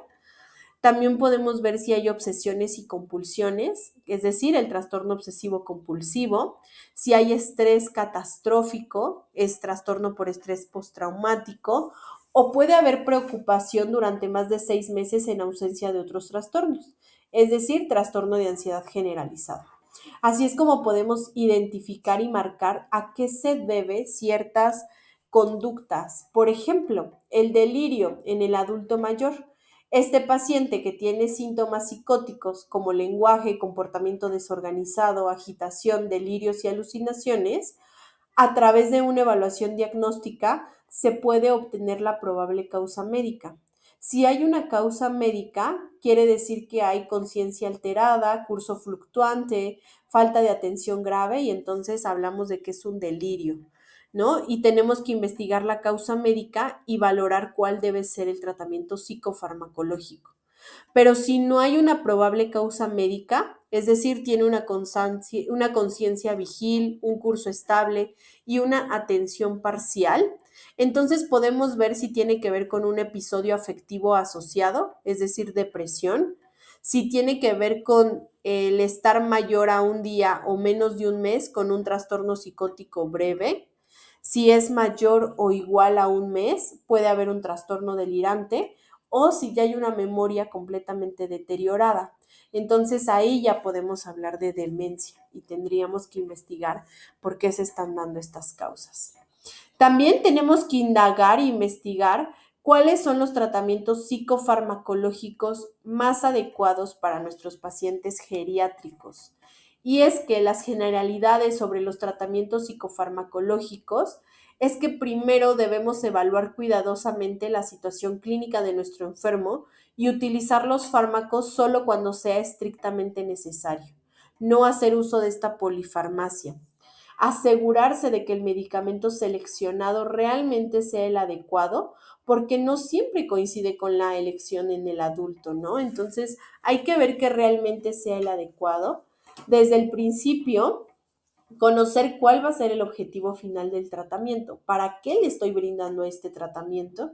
También podemos ver si hay obsesiones y compulsiones, es decir, el trastorno obsesivo compulsivo, si hay estrés catastrófico, es trastorno por estrés postraumático, o puede haber preocupación durante más de 6 meses en ausencia de otros trastornos, es decir, trastorno de ansiedad generalizado. Así es como podemos identificar y marcar a qué se debe ciertas conductas. Por ejemplo, el delirio en el adulto mayor. Este paciente que tiene síntomas psicóticos como lenguaje, comportamiento desorganizado, agitación, delirios y alucinaciones, a través de una evaluación diagnóstica se puede obtener la probable causa médica. Si hay una causa médica, quiere decir que hay conciencia alterada, curso fluctuante, falta de atención grave y entonces hablamos de que es un delirio, ¿no? Y tenemos que investigar la causa médica y valorar cuál debe ser el tratamiento psicofarmacológico. Pero si no hay una probable causa médica, es decir, tiene una conciencia vigil, un curso estable y una atención parcial, entonces podemos ver si tiene que ver con un episodio afectivo asociado, es decir, depresión, si tiene que ver con el estar mayor a un día o menos de un mes con un trastorno psicótico breve, si es mayor o igual a un mes, puede haber un trastorno delirante, o si ya hay una memoria completamente deteriorada. Entonces ahí ya podemos hablar de demencia y tendríamos que investigar por qué se están dando estas causas. También tenemos que indagar e investigar cuáles son los tratamientos psicofarmacológicos más adecuados para nuestros pacientes geriátricos. Y es que las generalidades sobre los tratamientos psicofarmacológicos es que primero debemos evaluar cuidadosamente la situación clínica de nuestro enfermo y utilizar los fármacos solo cuando sea estrictamente necesario. No hacer uso de esta polifarmacia. Asegurarse de que el medicamento seleccionado realmente sea el adecuado, porque no siempre coincide con la elección en el adulto, ¿no? Entonces hay que ver que realmente sea el adecuado. Desde el principio, conocer cuál va a ser el objetivo final del tratamiento, para qué le estoy brindando este tratamiento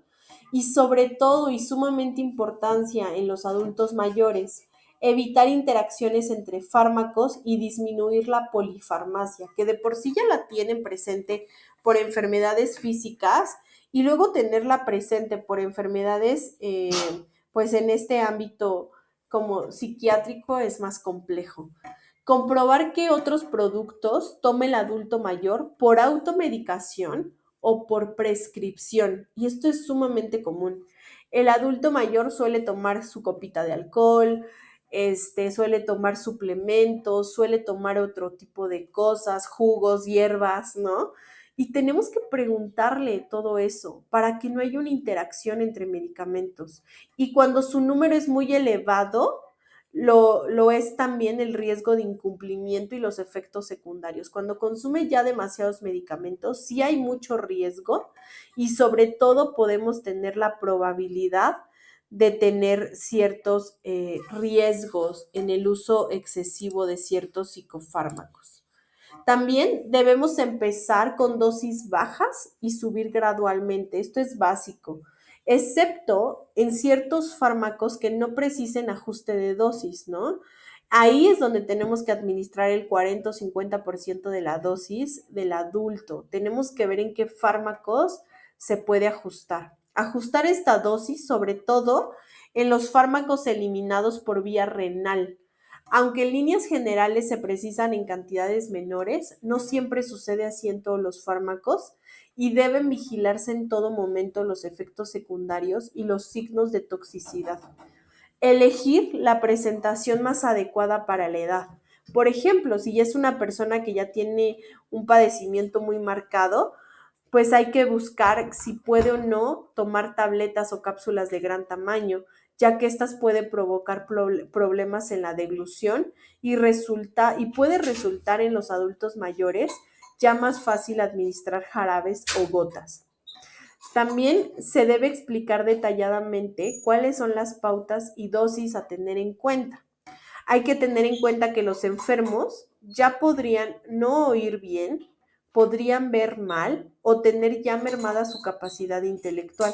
y sobre todo y sumamente importancia en los adultos mayores, evitar interacciones entre fármacos y disminuir la polifarmacia, que de por sí ya la tienen presente por enfermedades físicas y luego tenerla presente por enfermedades, pues en este ámbito como psiquiátrico es más complejo. Comprobar que otros productos tome el adulto mayor por automedicación o por prescripción. Y esto es sumamente común. El adulto mayor suele tomar su copita de alcohol, suele tomar suplementos, suele tomar otro tipo de cosas, jugos, hierbas, ¿no? Y tenemos que preguntarle todo eso para que no haya una interacción entre medicamentos. Y cuando su número es muy elevado, lo es también el riesgo de incumplimiento y los efectos secundarios. Cuando consume ya demasiados medicamentos, sí hay mucho riesgo y sobre todo podemos tener la probabilidad de tener ciertos riesgos en el uso excesivo de ciertos psicofármacos. También debemos empezar con dosis bajas y subir gradualmente. Esto es básico, excepto en ciertos fármacos que no precisen ajuste de dosis, ¿no? Ahí es donde tenemos que administrar el 40 o 50% de la dosis del adulto. Tenemos que ver en qué fármacos se puede ajustar. Ajustar esta dosis, sobre todo en los fármacos eliminados por vía renal. Aunque en líneas generales se precisan en cantidades menores, no siempre sucede así en todos los fármacos y deben vigilarse en todo momento los efectos secundarios y los signos de toxicidad. Elegir la presentación más adecuada para la edad. Por ejemplo, si ya es una persona que ya tiene un padecimiento muy marcado, pues hay que buscar si puede o no tomar tabletas o cápsulas de gran tamaño, ya que estas pueden provocar problemas en la deglución y puede resultar en los adultos mayores ya más fácil administrar jarabes o gotas. También se debe explicar detalladamente cuáles son las pautas y dosis a tener en cuenta. Hay que tener en cuenta que los enfermos ya podrían no oír bien, podrían ver mal o tener ya mermada su capacidad intelectual.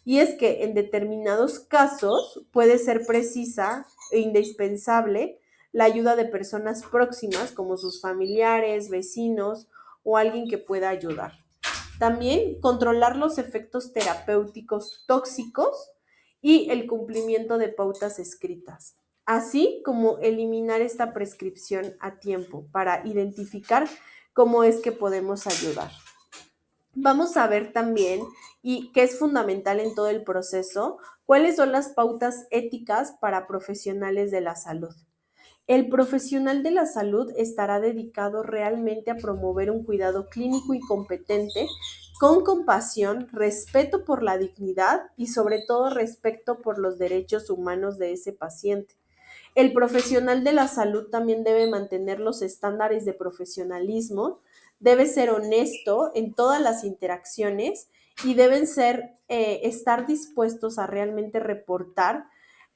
Y es que en determinados casos puede ser precisa e indispensable la ayuda de personas próximas como sus familiares, vecinos o alguien que pueda ayudar. También controlar los efectos terapéuticos tóxicos y el cumplimiento de pautas escritas, así como eliminar esta prescripción a tiempo para identificar cómo es que podemos ayudar. Vamos a ver también, y que es fundamental en todo el proceso, cuáles son las pautas éticas para profesionales de la salud. El profesional de la salud estará dedicado realmente a promover un cuidado clínico y competente, con compasión, respeto por la dignidad y sobre todo respeto por los derechos humanos de ese paciente. El profesional de la salud también debe mantener los estándares de profesionalismo, debe ser honesto en todas las interacciones y deben estar dispuestos a realmente reportar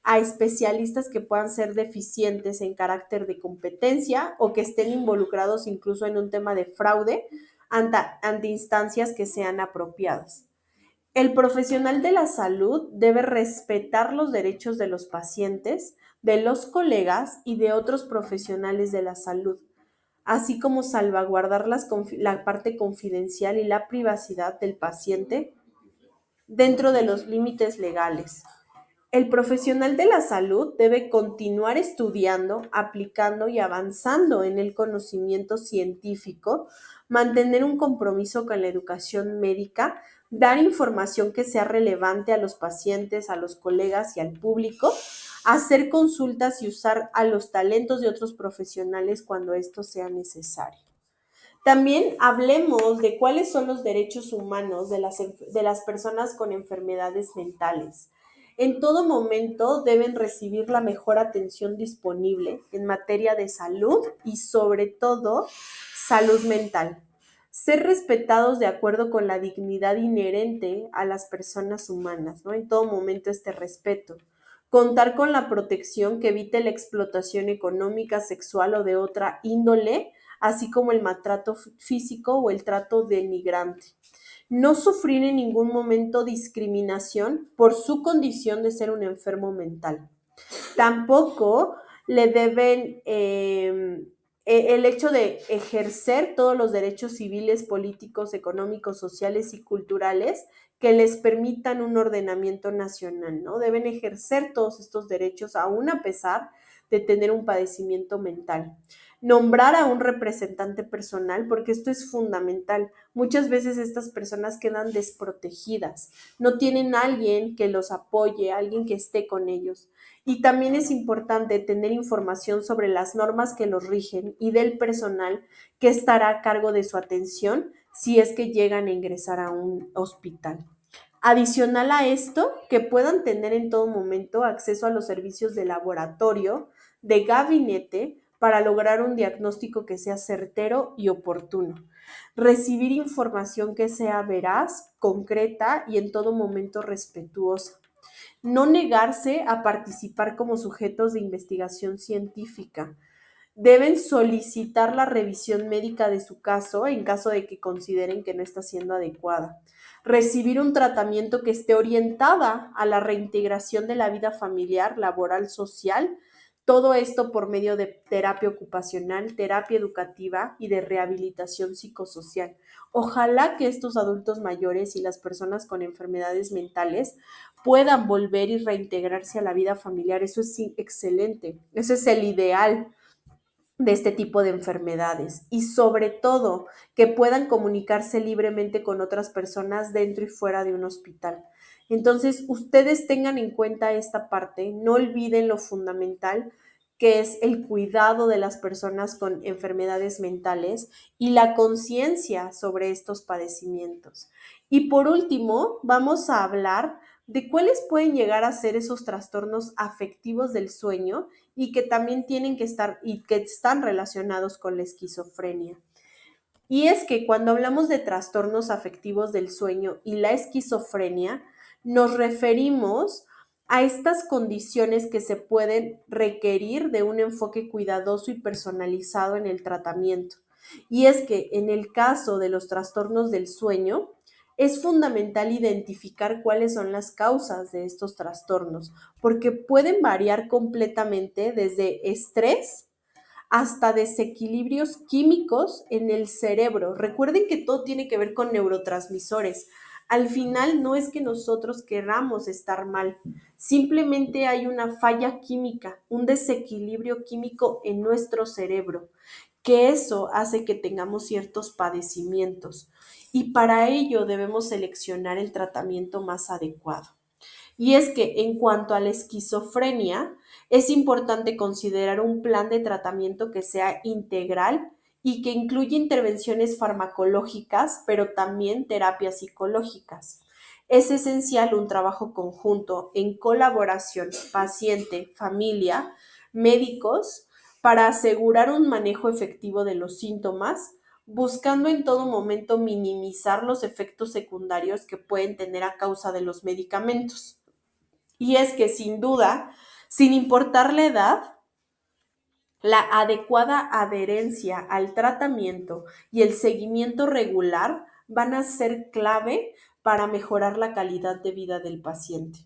a especialistas que puedan ser deficientes en carácter de competencia o que estén involucrados incluso en un tema de fraude ante instancias que sean apropiadas. El profesional de la salud debe respetar los derechos de los pacientes, de los colegas y de otros profesionales de la salud, así como salvaguardar la parte confidencial y la privacidad del paciente dentro de los límites legales. El profesional de la salud debe continuar estudiando, aplicando y avanzando en el conocimiento científico, mantener un compromiso con la educación médica, dar información que sea relevante a los pacientes, a los colegas y al público, hacer consultas y usar a los talentos de otros profesionales cuando esto sea necesario. También hablemos de cuáles son los derechos humanos de las personas con enfermedades mentales. En todo momento deben recibir la mejor atención disponible en materia de salud y sobre todo salud mental. Ser respetados de acuerdo con la dignidad inherente a las personas humanas, ¿no? En todo momento este respeto. Contar con la protección que evite la explotación económica, sexual o de otra índole, así como el maltrato físico o el trato denigrante. No sufrir en ningún momento discriminación por su condición de ser un enfermo mental. Tampoco le deben el hecho de ejercer todos los derechos civiles, políticos, económicos, sociales y culturales que les permitan un ordenamiento nacional, ¿no? Deben ejercer todos estos derechos aún a pesar de tener un padecimiento mental. Nombrar a un representante personal, porque esto es fundamental. Muchas veces estas personas quedan desprotegidas, no tienen a alguien que los apoye, alguien que esté con ellos. Y también es importante tener información sobre las normas que los rigen y del personal que estará a cargo de su atención si es que llegan a ingresar a un hospital. Adicional a esto, que puedan tener en todo momento acceso a los servicios de laboratorio, de gabinete, para lograr un diagnóstico que sea certero y oportuno. Recibir información que sea veraz, concreta y en todo momento respetuosa. No negarse a participar como sujetos de investigación científica. Deben solicitar la revisión médica de su caso en caso de que consideren que no está siendo adecuada. Recibir un tratamiento que esté orientada a la reintegración de la vida familiar, laboral, social. Todo esto por medio de terapia ocupacional, terapia educativa y de rehabilitación psicosocial. Ojalá que estos adultos mayores y las personas con enfermedades mentales puedan volver y reintegrarse a la vida familiar. Eso es excelente. Ese es el ideal de este tipo de enfermedades y sobre todo que puedan comunicarse libremente con otras personas dentro y fuera de un hospital. Entonces, ustedes tengan en cuenta esta parte, no olviden lo fundamental que es el cuidado de las personas con enfermedades mentales y la conciencia sobre estos padecimientos. Y por último, vamos a hablar de cuáles pueden llegar a ser esos trastornos afectivos del sueño y que también tienen que estar y que están relacionados con la esquizofrenia. Y es que cuando hablamos de trastornos afectivos del sueño y la esquizofrenia, nos referimos a estas condiciones que se pueden requerir de un enfoque cuidadoso y personalizado en el tratamiento. Y es que en el caso de los trastornos del sueño, es fundamental identificar cuáles son las causas de estos trastornos, porque pueden variar completamente desde estrés hasta desequilibrios químicos en el cerebro. Recuerden que todo tiene que ver con neurotransmisores. Al final no es que nosotros queramos estar mal, simplemente hay una falla química, un desequilibrio químico en nuestro cerebro, que eso hace que tengamos ciertos padecimientos y para ello debemos seleccionar el tratamiento más adecuado. Y es que en cuanto a la esquizofrenia, es importante considerar un plan de tratamiento que sea integral y que incluya intervenciones farmacológicas, pero también terapias psicológicas. Es esencial un trabajo conjunto en colaboración paciente, familia, médicos, para asegurar un manejo efectivo de los síntomas, buscando en todo momento minimizar los efectos secundarios que pueden tener a causa de los medicamentos. Y es que sin duda, sin importar la edad, la adecuada adherencia al tratamiento y el seguimiento regular van a ser clave para mejorar la calidad de vida del paciente.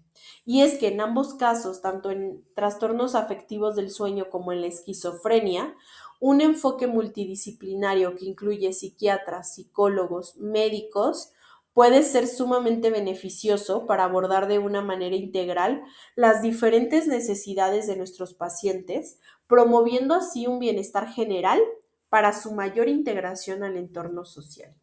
Y es que en ambos casos, tanto en trastornos afectivos del sueño como en la esquizofrenia, un enfoque multidisciplinario que incluye psiquiatras, psicólogos, médicos, puede ser sumamente beneficioso para abordar de una manera integral las diferentes necesidades de nuestros pacientes, promoviendo así un bienestar general para su mayor integración al entorno social.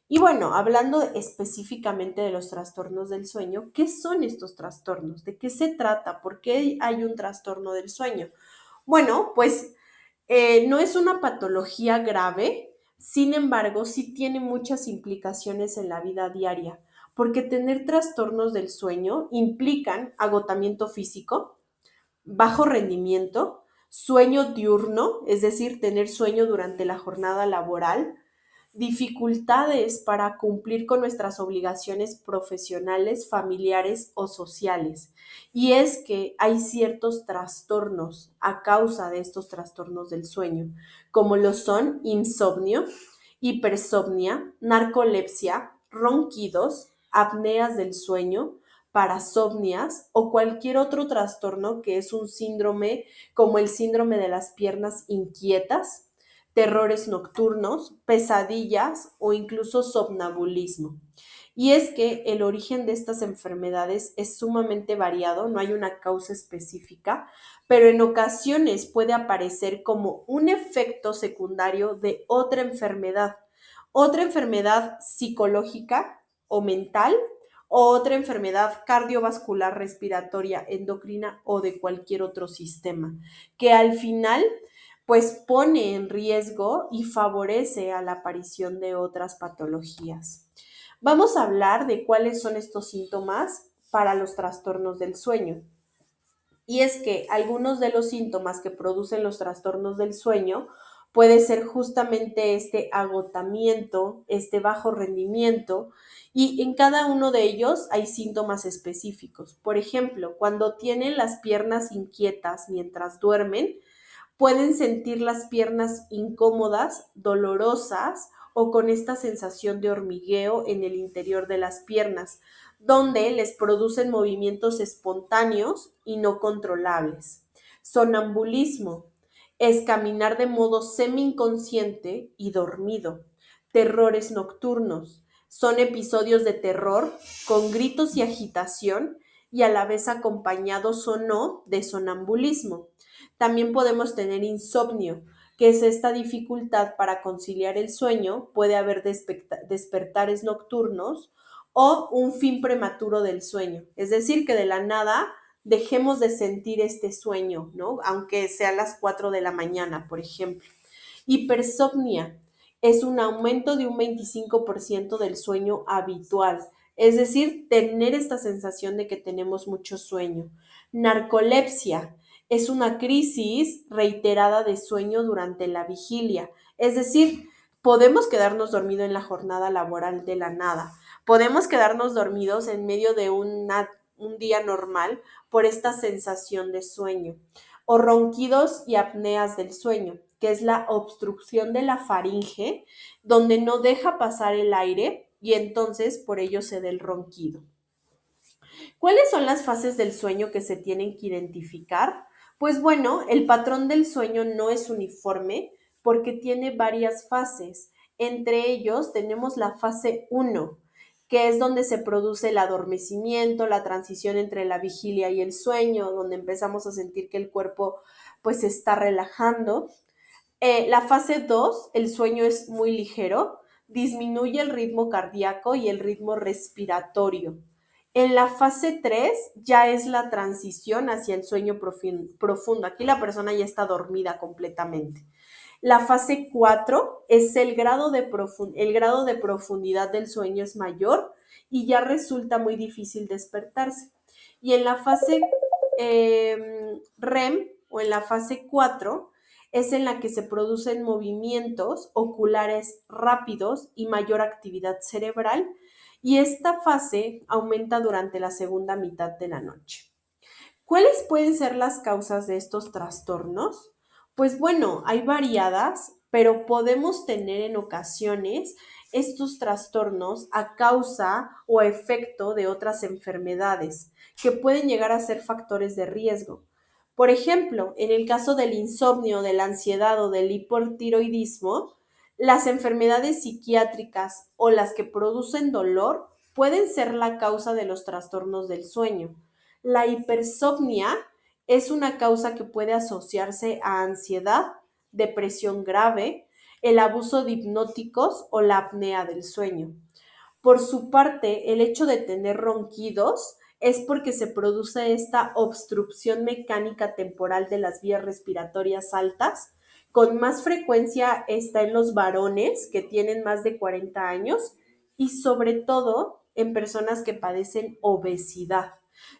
Y bueno, hablando específicamente de los trastornos del sueño, ¿qué son estos trastornos? ¿De qué se trata? ¿Por qué hay un trastorno del sueño? Bueno, pues no es una patología grave, sin embargo, sí tiene muchas implicaciones en la vida diaria, porque tener trastornos del sueño implican agotamiento físico, bajo rendimiento, sueño diurno, es decir, tener sueño durante la jornada laboral, dificultades para cumplir con nuestras obligaciones profesionales, familiares o sociales. Y es que hay ciertos trastornos a causa de estos trastornos del sueño, como lo son insomnio, hipersomnia, narcolepsia, ronquidos, apneas del sueño, parasomnias o cualquier otro trastorno que es un síndrome como el síndrome de las piernas inquietas, terrores nocturnos, pesadillas o incluso somnambulismo. Y es que el origen de estas enfermedades es sumamente variado, no hay una causa específica, pero en ocasiones puede aparecer como un efecto secundario de otra enfermedad psicológica o mental, o otra enfermedad cardiovascular, respiratoria, endocrina o de cualquier otro sistema, que al final pues pone en riesgo y favorece a la aparición de otras patologías. Vamos a hablar de cuáles son estos síntomas para los trastornos del sueño. Y es que algunos de los síntomas que producen los trastornos del sueño puede ser justamente este agotamiento, este bajo rendimiento, y en cada uno de ellos hay síntomas específicos. Por ejemplo, cuando tienen las piernas inquietas mientras duermen, pueden sentir las piernas incómodas, dolorosas o con esta sensación de hormigueo en el interior de las piernas, donde les producen movimientos espontáneos y no controlables. Sonambulismo es caminar de modo semi-inconsciente y dormido. Terrores nocturnos son episodios de terror con gritos y agitación y a la vez acompañados o no de sonambulismo. También podemos tener insomnio, que es esta dificultad para conciliar el sueño. Puede haber despertares nocturnos o un fin prematuro del sueño. Es decir, que de la nada dejemos de sentir este sueño, ¿no? Aunque sea a las 4 de la mañana, por ejemplo. Hipersomnia es un aumento de un 25% del sueño habitual. Es decir, tener esta sensación de que tenemos mucho sueño. Narcolepsia es una crisis reiterada de sueño durante la vigilia. Es decir, podemos quedarnos dormidos en la jornada laboral de la nada. Podemos quedarnos dormidos en medio de un día normal por esta sensación de sueño. O ronquidos y apneas del sueño, que es la obstrucción de la faringe, donde no deja pasar el aire y entonces por ello se da el ronquido. ¿Cuáles son las fases del sueño que se tienen que identificar? Pues bueno, el patrón del sueño no es uniforme porque tiene varias fases. Entre ellos tenemos la fase 1, que es donde se produce el adormecimiento, la transición entre la vigilia y el sueño, donde empezamos a sentir que el cuerpo pues se está relajando. La fase 2, el sueño es muy ligero, disminuye el ritmo cardíaco y el ritmo respiratorio. En la fase 3 ya es la transición hacia el sueño profundo. Aquí la persona ya está dormida completamente. La fase 4 es el grado de profundidad del sueño es mayor y ya resulta muy difícil despertarse. Y en la fase REM o en la fase 4 es en la que se producen movimientos oculares rápidos y mayor actividad cerebral, y esta fase aumenta durante la segunda mitad de la noche. ¿Cuáles pueden ser las causas de estos trastornos? Pues bueno, hay variadas, pero podemos tener en ocasiones estos trastornos a causa o efecto de otras enfermedades que pueden llegar a ser factores de riesgo. Por ejemplo, en el caso del insomnio, de la ansiedad o del hipotiroidismo, las enfermedades psiquiátricas o las que producen dolor pueden ser la causa de los trastornos del sueño. La hipersomnia es una causa que puede asociarse a ansiedad, depresión grave, el abuso de hipnóticos o la apnea del sueño. Por su parte, el hecho de tener ronquidos es porque se produce esta obstrucción mecánica temporal de las vías respiratorias altas. Con más frecuencia está en los varones que tienen más de 40 años y sobre todo en personas que padecen obesidad,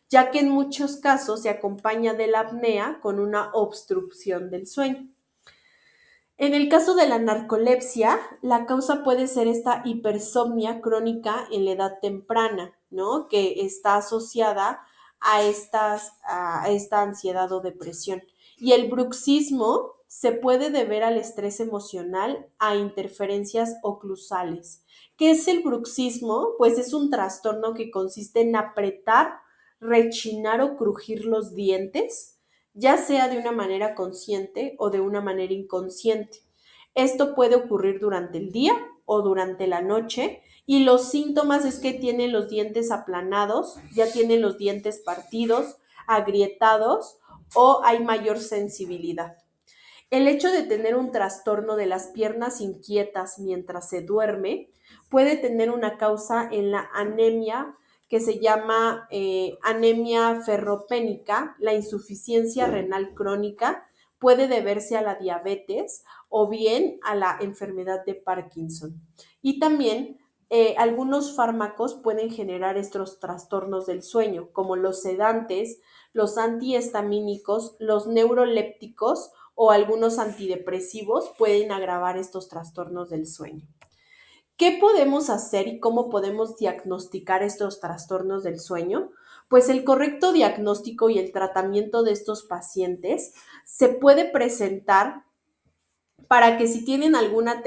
ya que en muchos casos se acompaña de la apnea con una obstrucción del sueño. En el caso de la narcolepsia, la causa puede ser esta hipersomnia crónica en la edad temprana, ¿no? Que está asociada a esta ansiedad o depresión. Y el bruxismo se puede deber al estrés emocional, a interferencias oclusales. ¿Qué es el bruxismo? Pues es un trastorno que consiste en apretar, rechinar o crujir los dientes, ya sea de una manera consciente o de una manera inconsciente. Esto puede ocurrir durante el día o durante la noche y los síntomas es que tienen los dientes aplanados, ya tienen los dientes partidos, agrietados o hay mayor sensibilidad. El hecho de tener un trastorno de las piernas inquietas mientras se duerme puede tener una causa en la anemia que se llama anemia ferropénica, la insuficiencia renal crónica, puede deberse a la diabetes o bien a la enfermedad de Parkinson. Y también algunos fármacos pueden generar estos trastornos del sueño, como los sedantes, los antihistamínicos, los neurolépticos o algunos antidepresivos pueden agravar estos trastornos del sueño. ¿Qué podemos hacer y cómo podemos diagnosticar estos trastornos del sueño? Pues el correcto diagnóstico y el tratamiento de estos pacientes se puede presentar para que si tienen alguna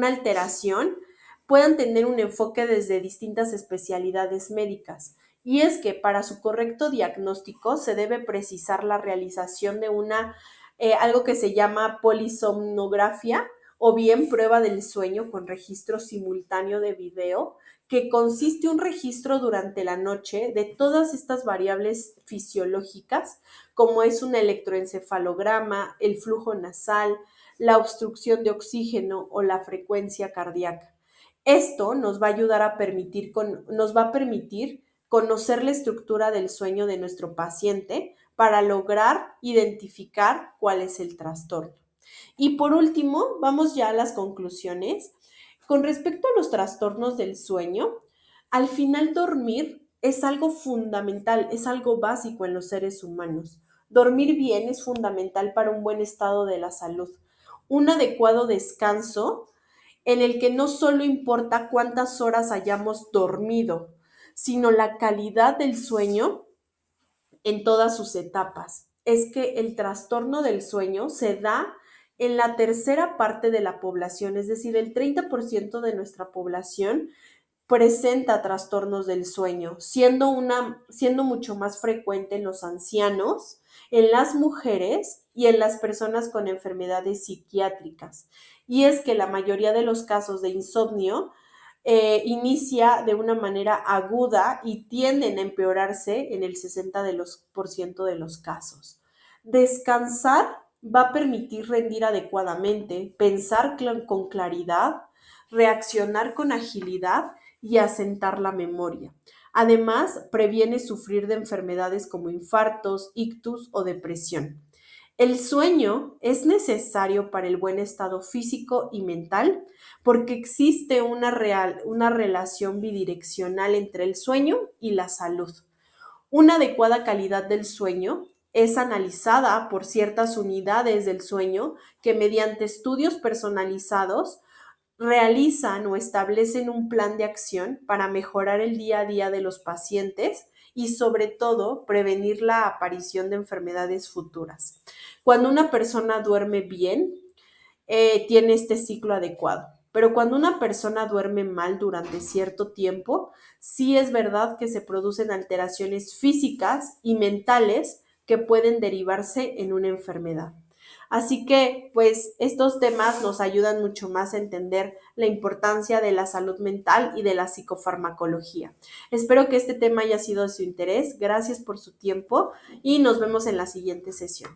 alteración puedan tener un enfoque desde distintas especialidades médicas. Y es que para su correcto diagnóstico se debe precisar la realización de algo que se llama polisomnografía o bien prueba del sueño con registro simultáneo de video, que consiste un registro durante la noche de todas estas variables fisiológicas, como es un electroencefalograma, el flujo nasal, la obstrucción de oxígeno o la frecuencia cardíaca. Esto nos va a ayudar nos va a permitir conocer la estructura del sueño de nuestro paciente para lograr identificar cuál es el trastorno. Y por último, vamos ya a las conclusiones. Con respecto a los trastornos del sueño, al final dormir es algo fundamental, es algo básico en los seres humanos. Dormir bien es fundamental para un buen estado de la salud. Un adecuado descanso en el que no solo importa cuántas horas hayamos dormido, sino la calidad del sueño en todas sus etapas. Es que el trastorno del sueño se da en la tercera parte de la población, es decir, el 30% de nuestra población presenta trastornos del sueño, siendo mucho más frecuente en los ancianos, en las mujeres y en las personas con enfermedades psiquiátricas. Y es que la mayoría de los casos de insomnio inicia de una manera aguda y tienden a empeorarse en el 60% de los casos. Descansar va a permitir rendir adecuadamente, pensar con claridad, reaccionar con agilidad y asentar la memoria. Además, previene sufrir de enfermedades como infartos, ictus o depresión. El sueño es necesario para el buen estado físico y mental porque existe una relación bidireccional entre el sueño y la salud. Una adecuada calidad del sueño es analizada por ciertas unidades del sueño que mediante estudios personalizados realizan o establecen un plan de acción para mejorar el día a día de los pacientes y sobre todo prevenir la aparición de enfermedades futuras. Cuando una persona duerme bien, tiene este ciclo adecuado. Pero cuando una persona duerme mal durante cierto tiempo, sí es verdad que se producen alteraciones físicas y mentales que pueden derivarse en una enfermedad. Así que, pues, estos temas nos ayudan mucho más a entender la importancia de la salud mental y de la psicofarmacología. Espero que este tema haya sido de su interés. Gracias por su tiempo y nos vemos en la siguiente sesión.